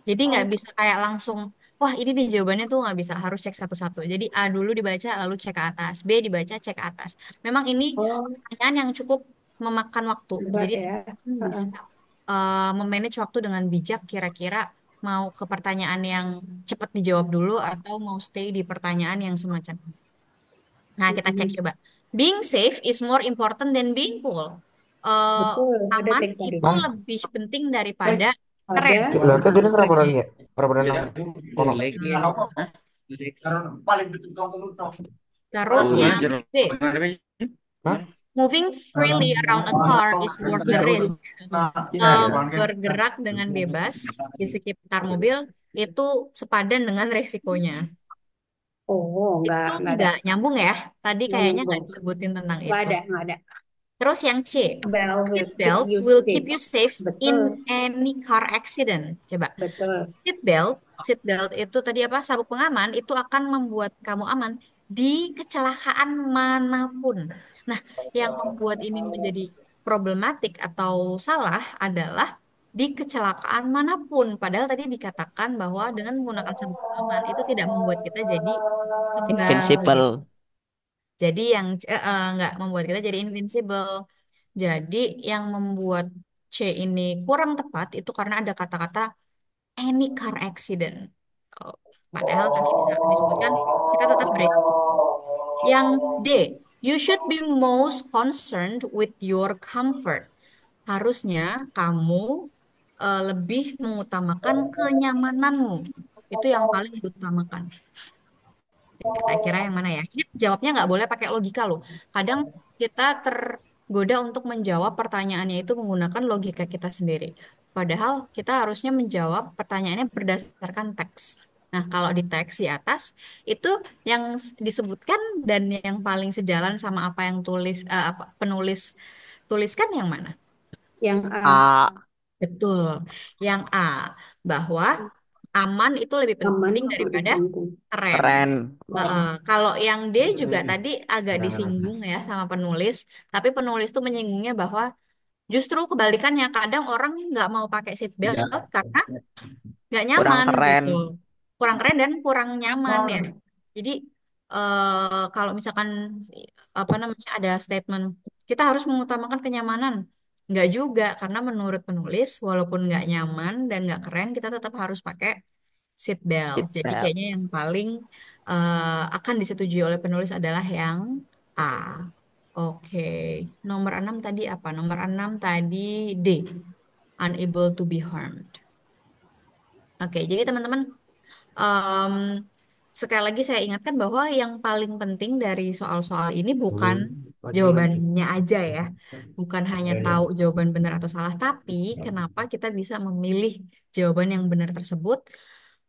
Jadi nggak Oh, bisa kayak langsung, wah ini nih jawabannya tuh nggak bisa, harus cek satu-satu. Jadi A dulu dibaca, lalu cek ke atas. B dibaca, cek ke atas. Memang ini oh, pertanyaan yang cukup memakan waktu. hebat Jadi ya. Heeh. bisa memanage waktu dengan bijak kira-kira mau ke pertanyaan yang cepat dijawab dulu atau mau stay di pertanyaan yang semacam ini. Nah, kita cek Mm-mm. coba. Being safe is more important than being cool. Betul, ada Aman tag tadi. itu lebih penting Eh, daripada ada. keren. Belakang jadi kenapa lagi ya? Berapa dan kono? Terus yang B, Hah? moving freely around a car is worth the risk. Bergerak dengan bebas di sekitar mobil itu sepadan dengan resikonya. Oh, Itu enggak ada. nggak nyambung ya. Tadi Nggak kayaknya nggak nyambung. disebutin tentang Enggak itu. ada, enggak ada. Terus yang C, Bell will seat keep belts you will keep safe. you safe in Betul, any car accident. Coba. betul. Seat belt itu tadi apa? Sabuk pengaman itu akan membuat kamu aman di kecelakaan manapun. Nah, yang membuat ini menjadi problematik atau salah adalah di kecelakaan manapun. Padahal tadi dikatakan bahwa dengan menggunakan sabuk pengaman itu tidak membuat kita jadi kebal gitu. Invincible. Jadi yang nggak membuat kita jadi invincible. Jadi yang membuat C ini kurang tepat itu karena ada kata-kata any car accident. Oh, padahal tadi bisa disebutkan kita tetap beresiko. Yang D, you should be most concerned with your comfort. Harusnya kamu lebih mengutamakan kenyamananmu. Itu yang paling diutamakan. Kira-kira yang mana ya? Ingat, jawabnya nggak boleh pakai logika loh. Kadang kita tergoda untuk menjawab pertanyaannya itu menggunakan logika kita sendiri. Padahal kita harusnya menjawab pertanyaannya berdasarkan teks. Nah, kalau di teks di atas itu yang disebutkan dan yang paling sejalan sama apa yang penulis tuliskan yang mana? Yang A. A. Betul. Yang A, bahwa Aman itu lebih Aman penting lebih daripada penting. keren. Keren. Kalau yang D juga tadi agak disinggung ya sama penulis, tapi penulis tuh menyinggungnya bahwa justru kebalikannya, kadang orang nggak mau pakai seat belt karena nggak Kurang nyaman keren. gitu, kurang keren dan kurang nyaman ya. Jadi kalau misalkan apa namanya ada statement kita harus mengutamakan kenyamanan, nggak juga, karena menurut penulis walaupun nggak nyaman dan nggak keren kita tetap harus pakai seat belt. Seat Jadi belt. kayaknya yang paling akan disetujui oleh penulis adalah yang A. Oke, nomor 6 tadi apa? Nomor 6 tadi D, unable to be harmed. Oke, jadi teman-teman, em, sekali lagi saya ingatkan bahwa yang paling penting dari soal-soal ini bukan jawabannya aja ya, bukan hanya tahu jawaban benar atau salah, tapi kenapa kita bisa memilih jawaban yang benar tersebut.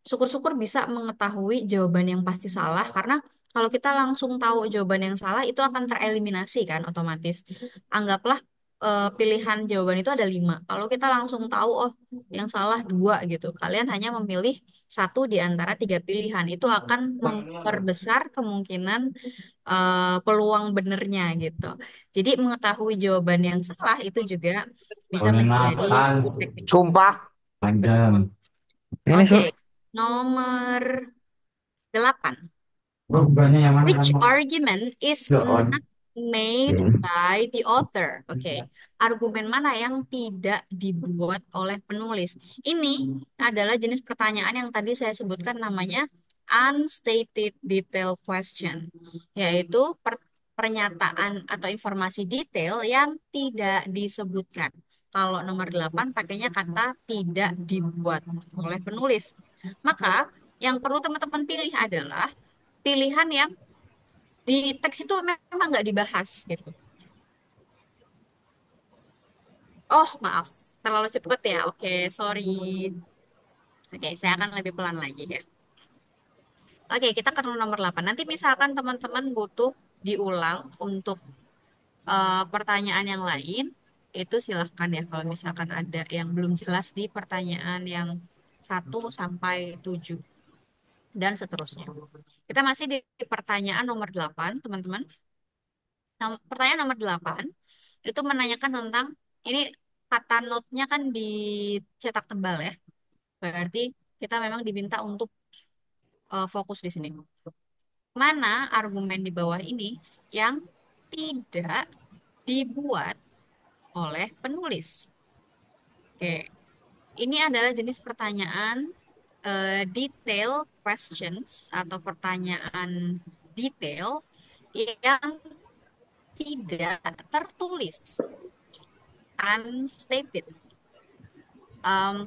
Syukur-syukur bisa mengetahui jawaban yang pasti salah, karena kalau kita langsung tahu jawaban yang salah itu akan tereliminasi kan otomatis. Anggaplah pilihan jawaban itu ada 5. Kalau kita langsung tahu, oh yang salah 2 gitu, kalian hanya memilih satu di antara 3 pilihan. Itu akan memperbesar kemungkinan peluang benernya gitu. Jadi mengetahui jawaban yang salah itu juga bisa menjadi teknik. Sumpah. Ini Oke, nomor 8. Which argument is not made by the author? Oke, argumen mana yang tidak dibuat oleh penulis? Ini adalah jenis pertanyaan yang tadi saya sebutkan namanya unstated detail question, yaitu pernyataan atau informasi detail yang tidak disebutkan. Kalau nomor 8 pakainya kata tidak dibuat oleh penulis. Maka yang perlu teman-teman pilih adalah pilihan yang di teks itu memang nggak dibahas gitu. Oh, maaf. Terlalu cepet ya. Oke, sorry. Oke, saya akan lebih pelan lagi ya. Oke, kita ke nomor 8. Nanti misalkan teman-teman butuh diulang untuk pertanyaan yang lain, itu silahkan ya kalau misalkan ada yang belum jelas di pertanyaan yang 1 sampai 7 dan seterusnya. Kita masih di pertanyaan nomor 8, teman-teman. Pertanyaan nomor 8 itu menanyakan tentang ini, kata note-nya kan dicetak tebal ya. Berarti kita memang diminta untuk fokus di sini. Mana argumen di bawah ini yang tidak dibuat oleh penulis? Oke, ini adalah jenis pertanyaan detail questions atau pertanyaan detail yang tidak tertulis, unstated.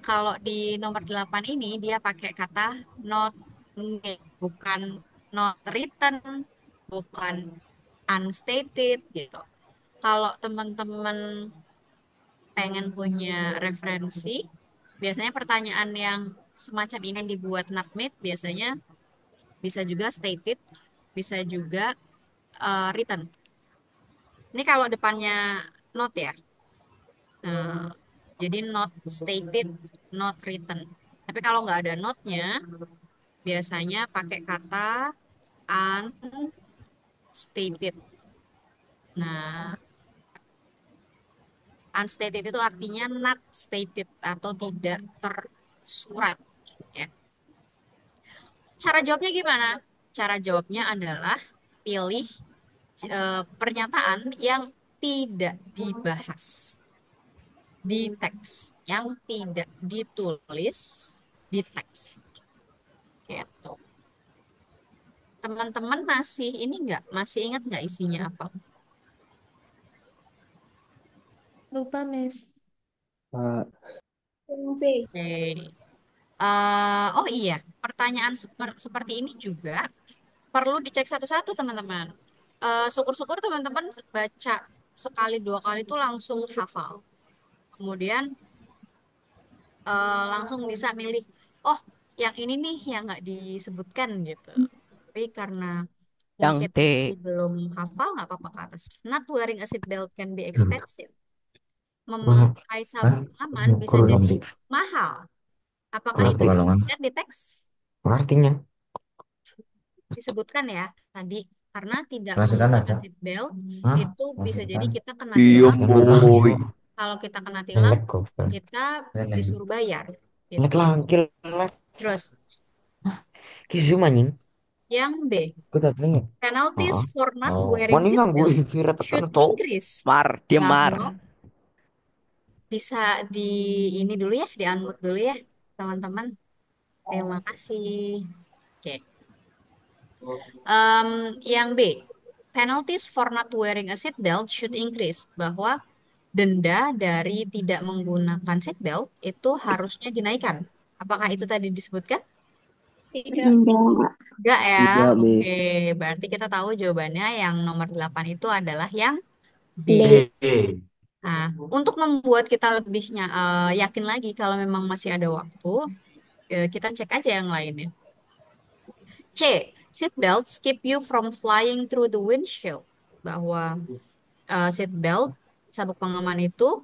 Kalau di nomor 8 ini dia pakai kata not made, bukan not written, bukan unstated gitu. Kalau teman-teman pengen punya referensi, biasanya pertanyaan yang semacam ini dibuat not made, biasanya bisa juga stated, bisa juga written. Ini kalau depannya not ya. Nah, jadi not stated, not written. Tapi kalau nggak ada notnya, biasanya pakai kata unstated. Nah, unstated itu artinya not stated atau tidak tersurat. Ya. Cara jawabnya gimana? Cara jawabnya adalah pilih pernyataan yang tidak dibahas di teks, yang tidak ditulis di teks. Gitu. Teman-teman masih ini nggak? Masih ingat nggak isinya apa? Lupa, Miss. Oke. Oh iya, pertanyaan seperti ini juga perlu dicek satu-satu teman-teman. Syukur-syukur teman-teman baca sekali 2 kali itu langsung hafal. Kemudian langsung bisa milih, oh yang ini nih yang nggak disebutkan gitu. Tapi karena Yang mungkin D. masih belum hafal, nggak apa-apa ke atas. Not wearing a seat belt can be expensive. Memakai sabuk pengaman bisa jadi mahal. Apakah Kalau itu Pekalongan. disebutkan di teks? Apa artinya? Disebutkan ya tadi. Karena tidak Kasihkan menggunakan aja. seatbelt, Hah? itu bisa jadi Kasihkan. kita kena Iya tilang. Yang benar boy. kok. Kalau kita kena Yang tilang, lag kok. kita Yang disuruh bayar. lag Gitu. langkil. Terus, Kisum anjing. yang B. Gue tadi nih. Penalties Heeh. for not Oh, wearing mana nganggu seatbelt kira tekan should tau. increase. Mar, dia mar. Bahwa bisa di ini dulu ya, di unmute dulu ya, teman-teman. Terima kasih. Oke. Yang B, penalties for not wearing a seatbelt should increase. Bahwa denda dari tidak menggunakan seatbelt itu harusnya dinaikkan. Apakah itu tadi disebutkan? Tidak. Enggak ya. Tidak, Oke, Miss. berarti kita tahu jawabannya yang nomor 8 itu adalah yang B. Nah, untuk membuat kita lebihnya yakin lagi kalau memang masih ada waktu, kita cek aja yang lainnya. C. Seat belts keep you from flying through the windshield. Bahwa seat belt, sabuk pengaman itu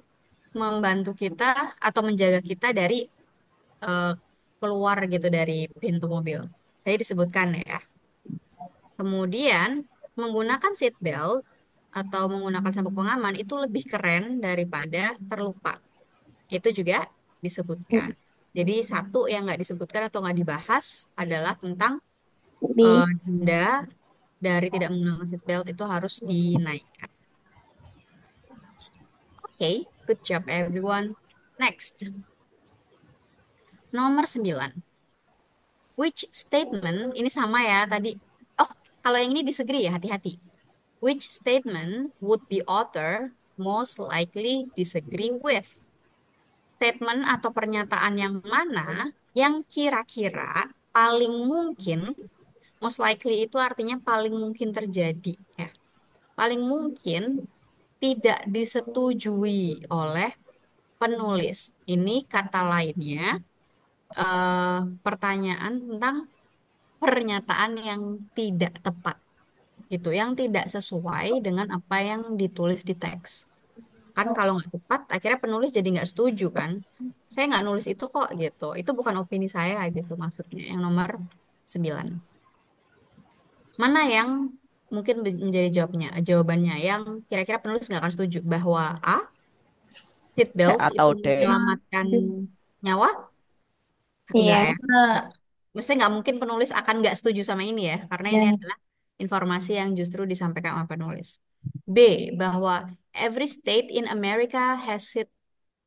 membantu kita atau menjaga kita dari eh, keluar gitu dari pintu mobil. Tadi disebutkan ya. Kemudian menggunakan seat belt atau menggunakan sabuk pengaman itu lebih keren daripada terluka. Itu juga disebutkan. Jadi satu yang nggak disebutkan atau nggak dibahas adalah tentang B. denda dari tidak menggunakan seat belt itu harus dinaikkan. Oke, good job everyone. Next, nomor 9. Which statement, ini sama ya tadi. Oh, kalau yang ini disagree ya, hati-hati. Which statement would the author most likely disagree with? Statement atau pernyataan yang mana yang kira-kira paling mungkin, most likely itu artinya paling mungkin terjadi ya. Paling mungkin tidak disetujui oleh penulis. Ini kata lainnya pertanyaan tentang pernyataan yang tidak tepat gitu, yang tidak sesuai dengan apa yang ditulis di teks. Kan kalau nggak tepat, akhirnya penulis jadi nggak setuju kan. Saya nggak nulis itu kok gitu. Itu bukan opini saya gitu maksudnya. Yang nomor 9. Mana yang mungkin menjadi jawabannya yang kira-kira penulis nggak akan setuju bahwa A, seat C belts atau itu D? menyelamatkan nyawa? Enggak Iya. ya. Maksudnya nggak mungkin penulis akan nggak setuju sama ini ya, karena ini Ya. adalah informasi yang justru disampaikan oleh penulis. B, bahwa every state in America has seat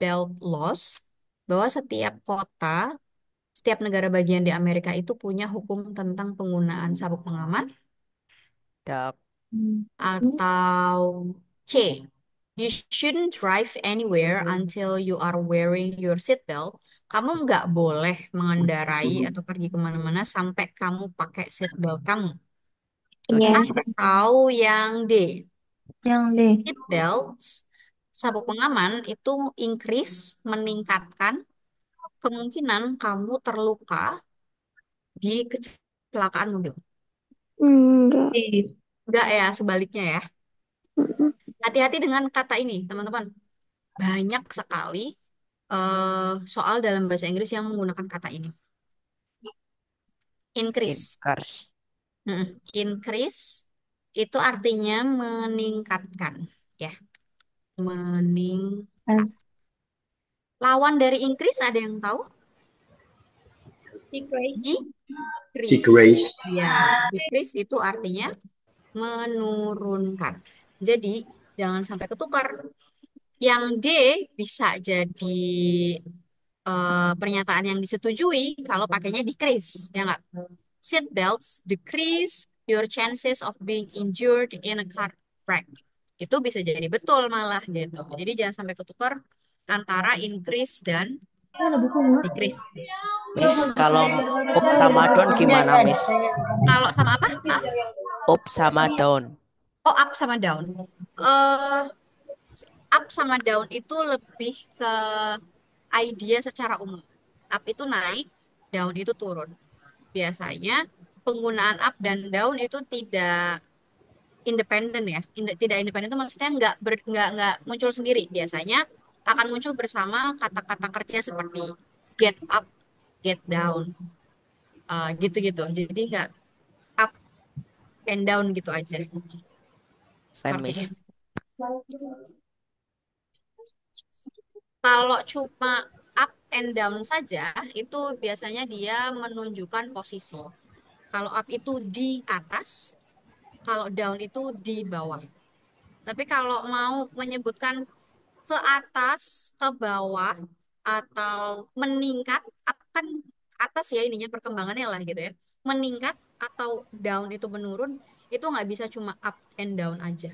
belt laws, bahwa setiap kota, setiap negara bagian di Amerika itu punya hukum tentang penggunaan sabuk pengaman. Dak. Atau C, you shouldn't drive anywhere until you are wearing your seatbelt. Kamu nggak boleh mengendarai atau pergi kemana-mana sampai kamu pakai seatbelt kamu. Iya. Atau yang D, Yang D. seatbelts, sabuk pengaman itu increase, meningkatkan kemungkinan kamu terluka di kecelakaan mobil. Enggak. D. Enggak ya, sebaliknya ya. Hati-hati dengan kata ini, teman-teman. Banyak sekali soal dalam bahasa Inggris yang menggunakan kata ini. Increase. Incars. Increase itu artinya meningkatkan, ya. Meningkat. Lawan dari increase ada yang tahu? Decrease. Decrease. Ya, decrease itu artinya menurunkan. Jadi, jangan sampai ketukar. Yang D bisa jadi pernyataan yang disetujui kalau pakainya decrease, ya nggak? Seat belts decrease your chances of being injured in a car wreck. Itu bisa jadi betul malah gitu. Jadi jangan sampai ketukar antara increase dan decrease. Miss, kalau up sama down gimana, Miss? Kalau sama apa? Maaf. Up sama down. Oh, up sama down. eh Up sama down itu lebih ke idea secara umum. Up itu naik, down itu turun. Biasanya penggunaan up dan down itu tidak independen ya. Tidak independen itu maksudnya nggak muncul sendiri. Biasanya akan muncul bersama kata-kata kerja seperti get up, get down, gitu-gitu. Jadi nggak up and down gitu aja. Saya Seperti Miss. itu. Kalau cuma up and down saja, itu biasanya dia menunjukkan posisi. Kalau up itu di atas, kalau down itu di bawah. Tapi kalau mau menyebutkan ke atas, ke bawah, atau meningkat, up kan atas ya ininya perkembangannya lah gitu ya. Meningkat atau down itu menurun, itu nggak bisa cuma up and down aja.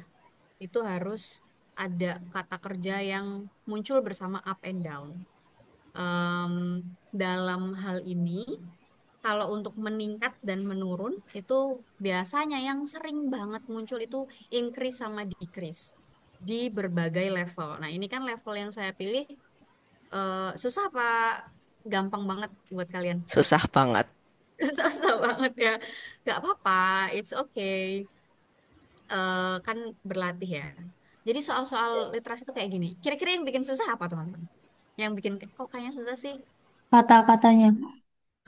Itu harus ada kata kerja yang muncul bersama up and down. Em, dalam hal ini, kalau untuk meningkat dan menurun, itu biasanya yang sering banget muncul itu increase sama decrease di berbagai level. Nah, ini kan level yang saya pilih susah apa gampang banget buat kalian? Susah banget. Susah banget ya. Gak apa-apa, it's okay. Kan berlatih ya. Jadi soal-soal literasi itu kayak gini. Kira-kira yang bikin susah apa teman-teman? Yang bikin kok kayaknya susah sih Kata-katanya.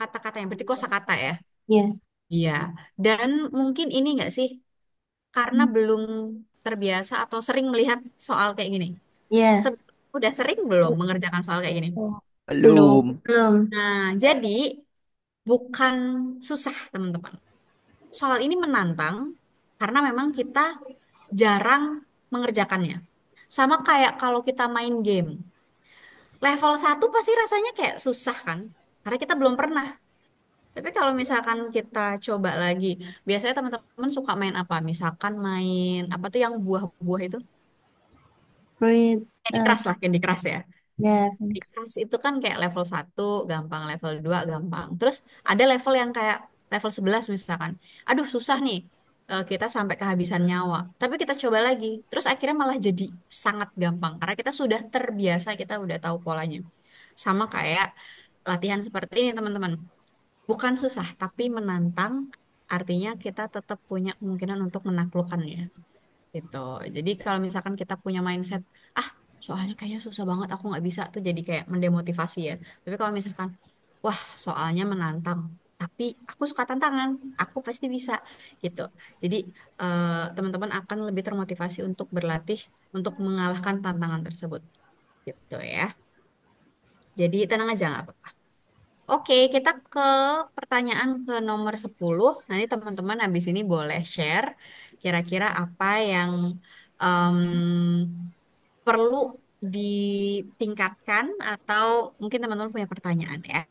kata-kata yang berarti kosakata ya. Iya. Iya. Dan mungkin ini enggak sih karena belum terbiasa atau sering melihat soal kayak gini. Iya. Se- udah sering belum mengerjakan soal kayak gini? Belum. Belum. Belum. Nah, jadi bukan susah teman-teman. Soal ini menantang karena memang kita jarang mengerjakannya. Sama kayak kalau kita main game. Level satu pasti rasanya kayak susah kan? Karena kita belum pernah. Tapi kalau misalkan kita coba lagi, biasanya teman-teman suka main apa? Misalkan main apa tuh yang buah-buah itu? Read. Candy Crush lah, Candy Crush ya. Ya. Candy Crush itu kan kayak level satu gampang, level 2 gampang. Terus ada level yang kayak level 11 misalkan. Aduh susah nih, kita sampai kehabisan nyawa. Tapi kita coba lagi. Terus akhirnya malah jadi sangat gampang. Karena kita sudah terbiasa, kita udah tahu polanya. Sama kayak latihan seperti ini teman-teman. Bukan susah, tapi menantang. Artinya kita tetap punya kemungkinan untuk menaklukkannya. Gitu. Jadi kalau misalkan kita punya mindset, ah soalnya kayaknya susah banget, aku nggak bisa tuh jadi kayak mendemotivasi ya. Tapi kalau misalkan, wah soalnya menantang, tapi aku suka tantangan, aku pasti bisa gitu. Jadi teman-teman akan lebih termotivasi untuk berlatih untuk mengalahkan tantangan tersebut, gitu ya. Jadi tenang aja nggak apa-apa. Oke, kita ke pertanyaan ke nomor 10. Nanti teman-teman habis ini boleh share kira-kira apa yang em, perlu ditingkatkan atau mungkin teman-teman punya pertanyaan ya.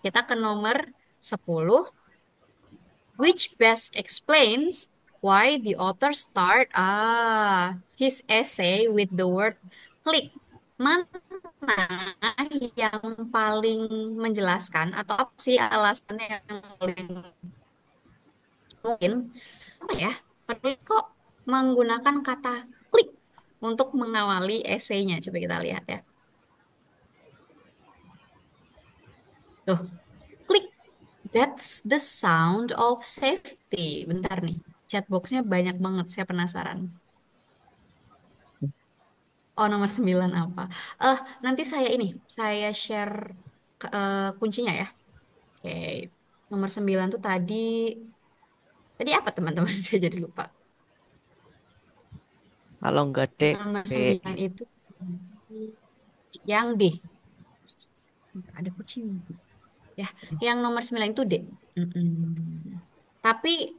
Kita ke nomor 10. Which best explains why the author start his essay with the word click? Mana yang paling menjelaskan atau apa sih alasannya yang paling mungkin apa ya? Penulis kok menggunakan kata klik untuk mengawali esainya. Coba kita lihat ya. Tuh, klik. That's the sound of safety. Bentar nih, chatboxnya banyak banget. Saya penasaran. Oh, nomor 9 apa? Nanti saya share kuncinya ya. Oke, nomor 9 tuh tadi apa teman-teman? Saya jadi lupa. Kalau nggak D, Nomor B. 9 itu yang D. Ada kucing. Ya, yang nomor 9 itu D. Mm-mm. Tapi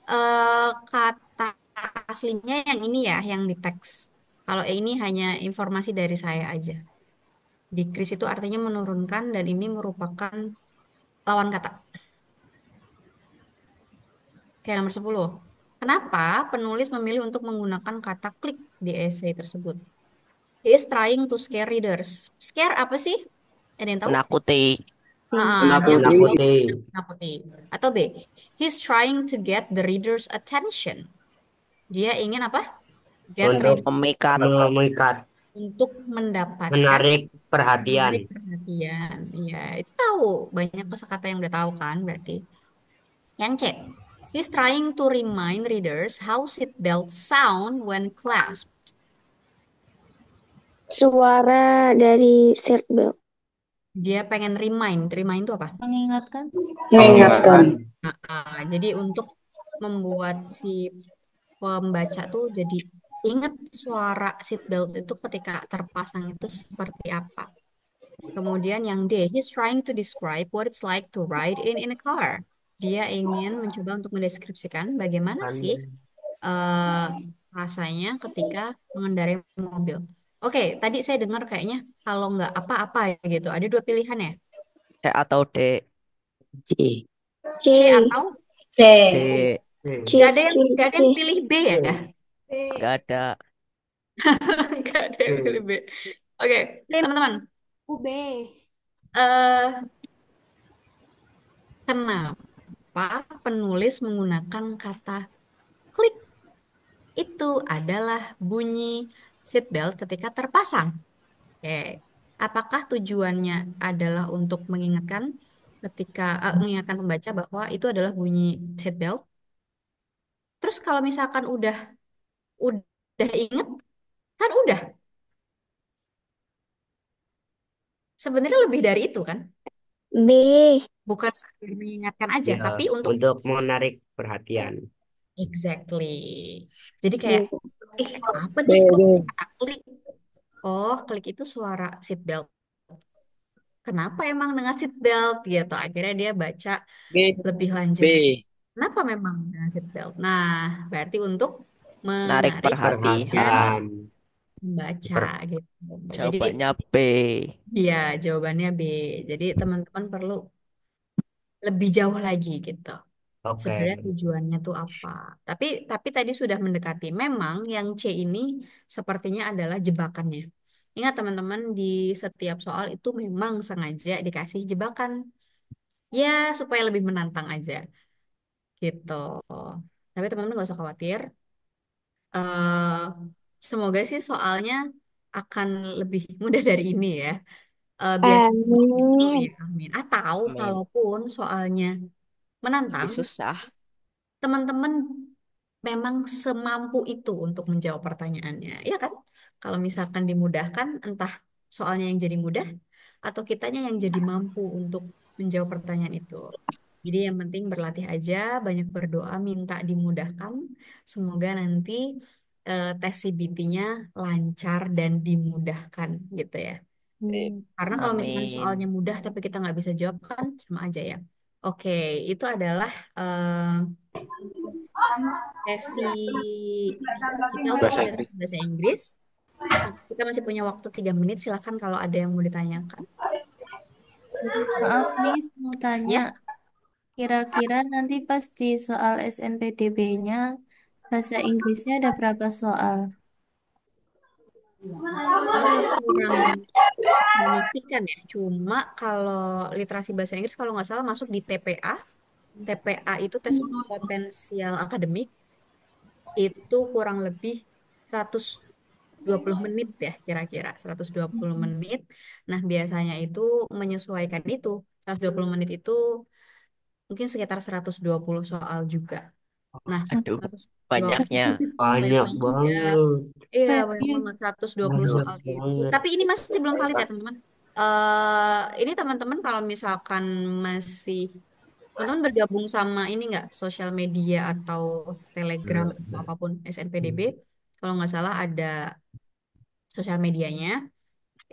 kata aslinya yang ini ya, yang di teks. Kalau ini hanya informasi dari saya aja. Decrease itu artinya menurunkan dan ini merupakan lawan kata. Oke, nomor 10. Kenapa penulis memilih untuk menggunakan kata klik di essay tersebut? He is trying to scare readers. Scare apa sih? Ada yang tahu? Menakuti. Dia mencoba Menakuti. menakuti. Atau B, he's trying to get the reader's attention. Dia ingin apa? Get Untuk reader Memikat. memikat, untuk mendapatkan menarik perhatian. menarik perhatian. Iya, itu tahu. Banyak kosakata yang udah tahu kan berarti. Yang C, he's trying to remind readers how seatbelts sound when clasped. Suara dari seatbelt. Dia pengen remind. Remind itu apa? Mengingatkan. Mengingatkan. Jadi untuk membuat si pembaca tuh jadi ingat suara seatbelt itu ketika terpasang itu seperti apa. Kemudian yang D, he's trying to describe what it's like to ride in a car. Dia ingin mencoba untuk mendeskripsikan bagaimana sih eh, rasanya ketika mengendarai mobil. Oke, tadi saya dengar kayaknya kalau nggak apa-apa gitu. Ada dua pilihan ya, C atau D? C. C C. atau C. D. C. nggak ada yang C. pilih B ya? Nggak ada. Nggak ada yang pilih B. Oke, teman-teman. UB. eh Kenapa penulis menggunakan kata klik? Itu adalah bunyi seatbelt ketika terpasang. Oke. Apakah tujuannya adalah untuk mengingatkan mengingatkan pembaca bahwa itu adalah bunyi seatbelt? Terus kalau misalkan udah inget, kan udah. Sebenarnya lebih dari itu kan? B. Bukan sekedar mengingatkan aja, Ya, tapi untuk untuk menarik perhatian. exactly. Jadi kayak, B. apa B. nih kok B. kata klik? Oh, klik itu suara seatbelt. Kenapa emang dengan seatbelt gitu? Akhirnya dia baca B. lebih lanjut. B. Kenapa memang dengan seatbelt? Nah, berarti untuk Narik menarik perhatian perhatian. Perhatian. membaca Per- gitu. Jadi, Jawabannya B. ya jawabannya B. Jadi teman-teman perlu lebih jauh lagi gitu. Oke. Sebenarnya tujuannya tuh apa? Tapi tadi sudah mendekati. Memang yang C ini sepertinya adalah jebakannya. Ingat teman-teman di setiap soal itu memang sengaja dikasih jebakan. Ya, supaya lebih menantang aja gitu. Tapi teman-teman nggak usah khawatir. eh Semoga sih soalnya akan lebih mudah dari ini ya. Biasanya itu Amin. ya amin. Atau Amin. kalaupun soalnya menantang, Lebih susah. teman-teman memang semampu itu untuk menjawab pertanyaannya. Ya kan? Kalau misalkan dimudahkan, entah soalnya yang jadi mudah atau kitanya yang jadi mampu untuk menjawab pertanyaan itu. Jadi yang penting berlatih aja, banyak berdoa, minta dimudahkan. Semoga nanti tes CBT-nya lancar dan dimudahkan gitu ya. Karena kalau misalkan soalnya Amin. mudah tapi kita nggak bisa jawab kan sama aja ya. Oke, itu adalah eh, sesi kita untuk Bahasa Inggris. literasi bahasa Inggris. Kita masih punya waktu 3 menit. Silakan kalau ada yang mau ditanyakan. Maaf nih, mau tanya. Ya, Kira-kira nanti pas di soal SNPDB-nya, bahasa Inggrisnya ada berapa soal? kurang memastikan ya. Cuma kalau literasi bahasa Inggris kalau nggak salah masuk di TPA. TPA itu tes potensial akademik itu kurang lebih 120 menit ya kira-kira 120 menit. Nah, biasanya itu menyesuaikan itu. 120 menit itu mungkin sekitar 120 soal juga. Nah, Aduh, 120 banyaknya. banyak Banyak banget ya. banget. Iya, banyak Berarti banget 120 Banyak soal itu. banget. Tapi ini masih belum valid ya, teman-teman. Ini teman-teman kalau misalkan masih teman-teman bergabung sama ini nggak sosial media atau Telegram atau apapun SNPDB, kalau nggak salah ada sosial medianya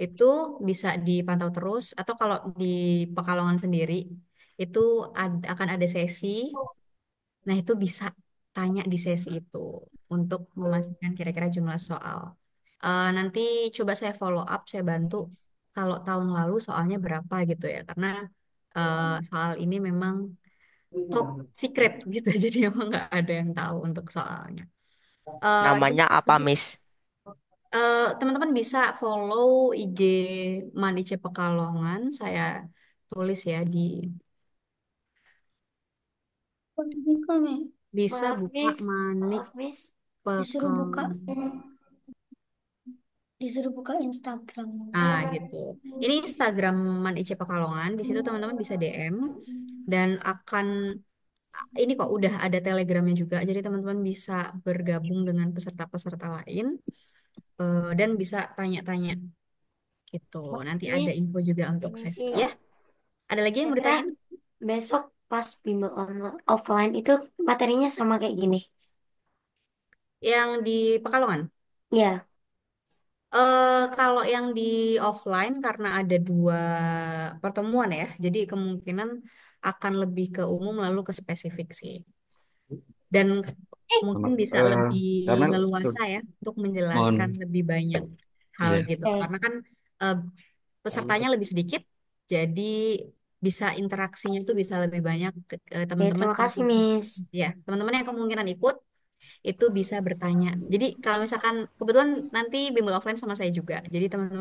itu bisa dipantau terus atau kalau di Pekalongan sendiri itu akan ada sesi. Nah, itu bisa tanya di sesi itu untuk memastikan kira-kira jumlah soal. Nanti coba saya follow up, saya bantu kalau tahun lalu soalnya berapa gitu ya. Karena soal ini memang top secret gitu, jadi emang nggak ada yang tahu untuk soalnya. Coba Namanya apa, nanti, Miss? teman-teman bisa follow IG Manice Pekalongan. Saya tulis ya di bisa Maaf, buka Miss. Manik Maaf, Miss. Disuruh buka. Pekalongan. Disuruh buka Instagram. Ah, gitu. Ini Instagram Man IC Pekalongan. Di situ teman-teman bisa DM dan akan ini kok udah ada Telegramnya juga. Jadi teman-teman bisa bergabung dengan peserta-peserta lain dan bisa tanya-tanya Gitu. Nanti ada Miss, info juga untuk ini sesi sih ya. Ada lagi yang mau kira-kira ditanyain? besok pas bimbel offline itu materinya sama kayak gini. Yang di Pekalongan? Ya, Kalau yang di offline karena ada 2 pertemuan ya, jadi kemungkinan akan lebih ke umum lalu ke spesifik sih. Dan mungkin bisa lebih Karena leluasa ya untuk menjelaskan mohon lebih banyak hal ya. gitu. oke. Karena kan eh, pesertanya lebih sedikit, jadi bisa interaksinya itu bisa lebih banyak ke Oke, teman-teman terima yang kasih, Miss. ya teman-teman yang kemungkinan ikut itu bisa bertanya. Jadi kalau misalkan kebetulan nanti bimbel offline sama saya juga, jadi teman-teman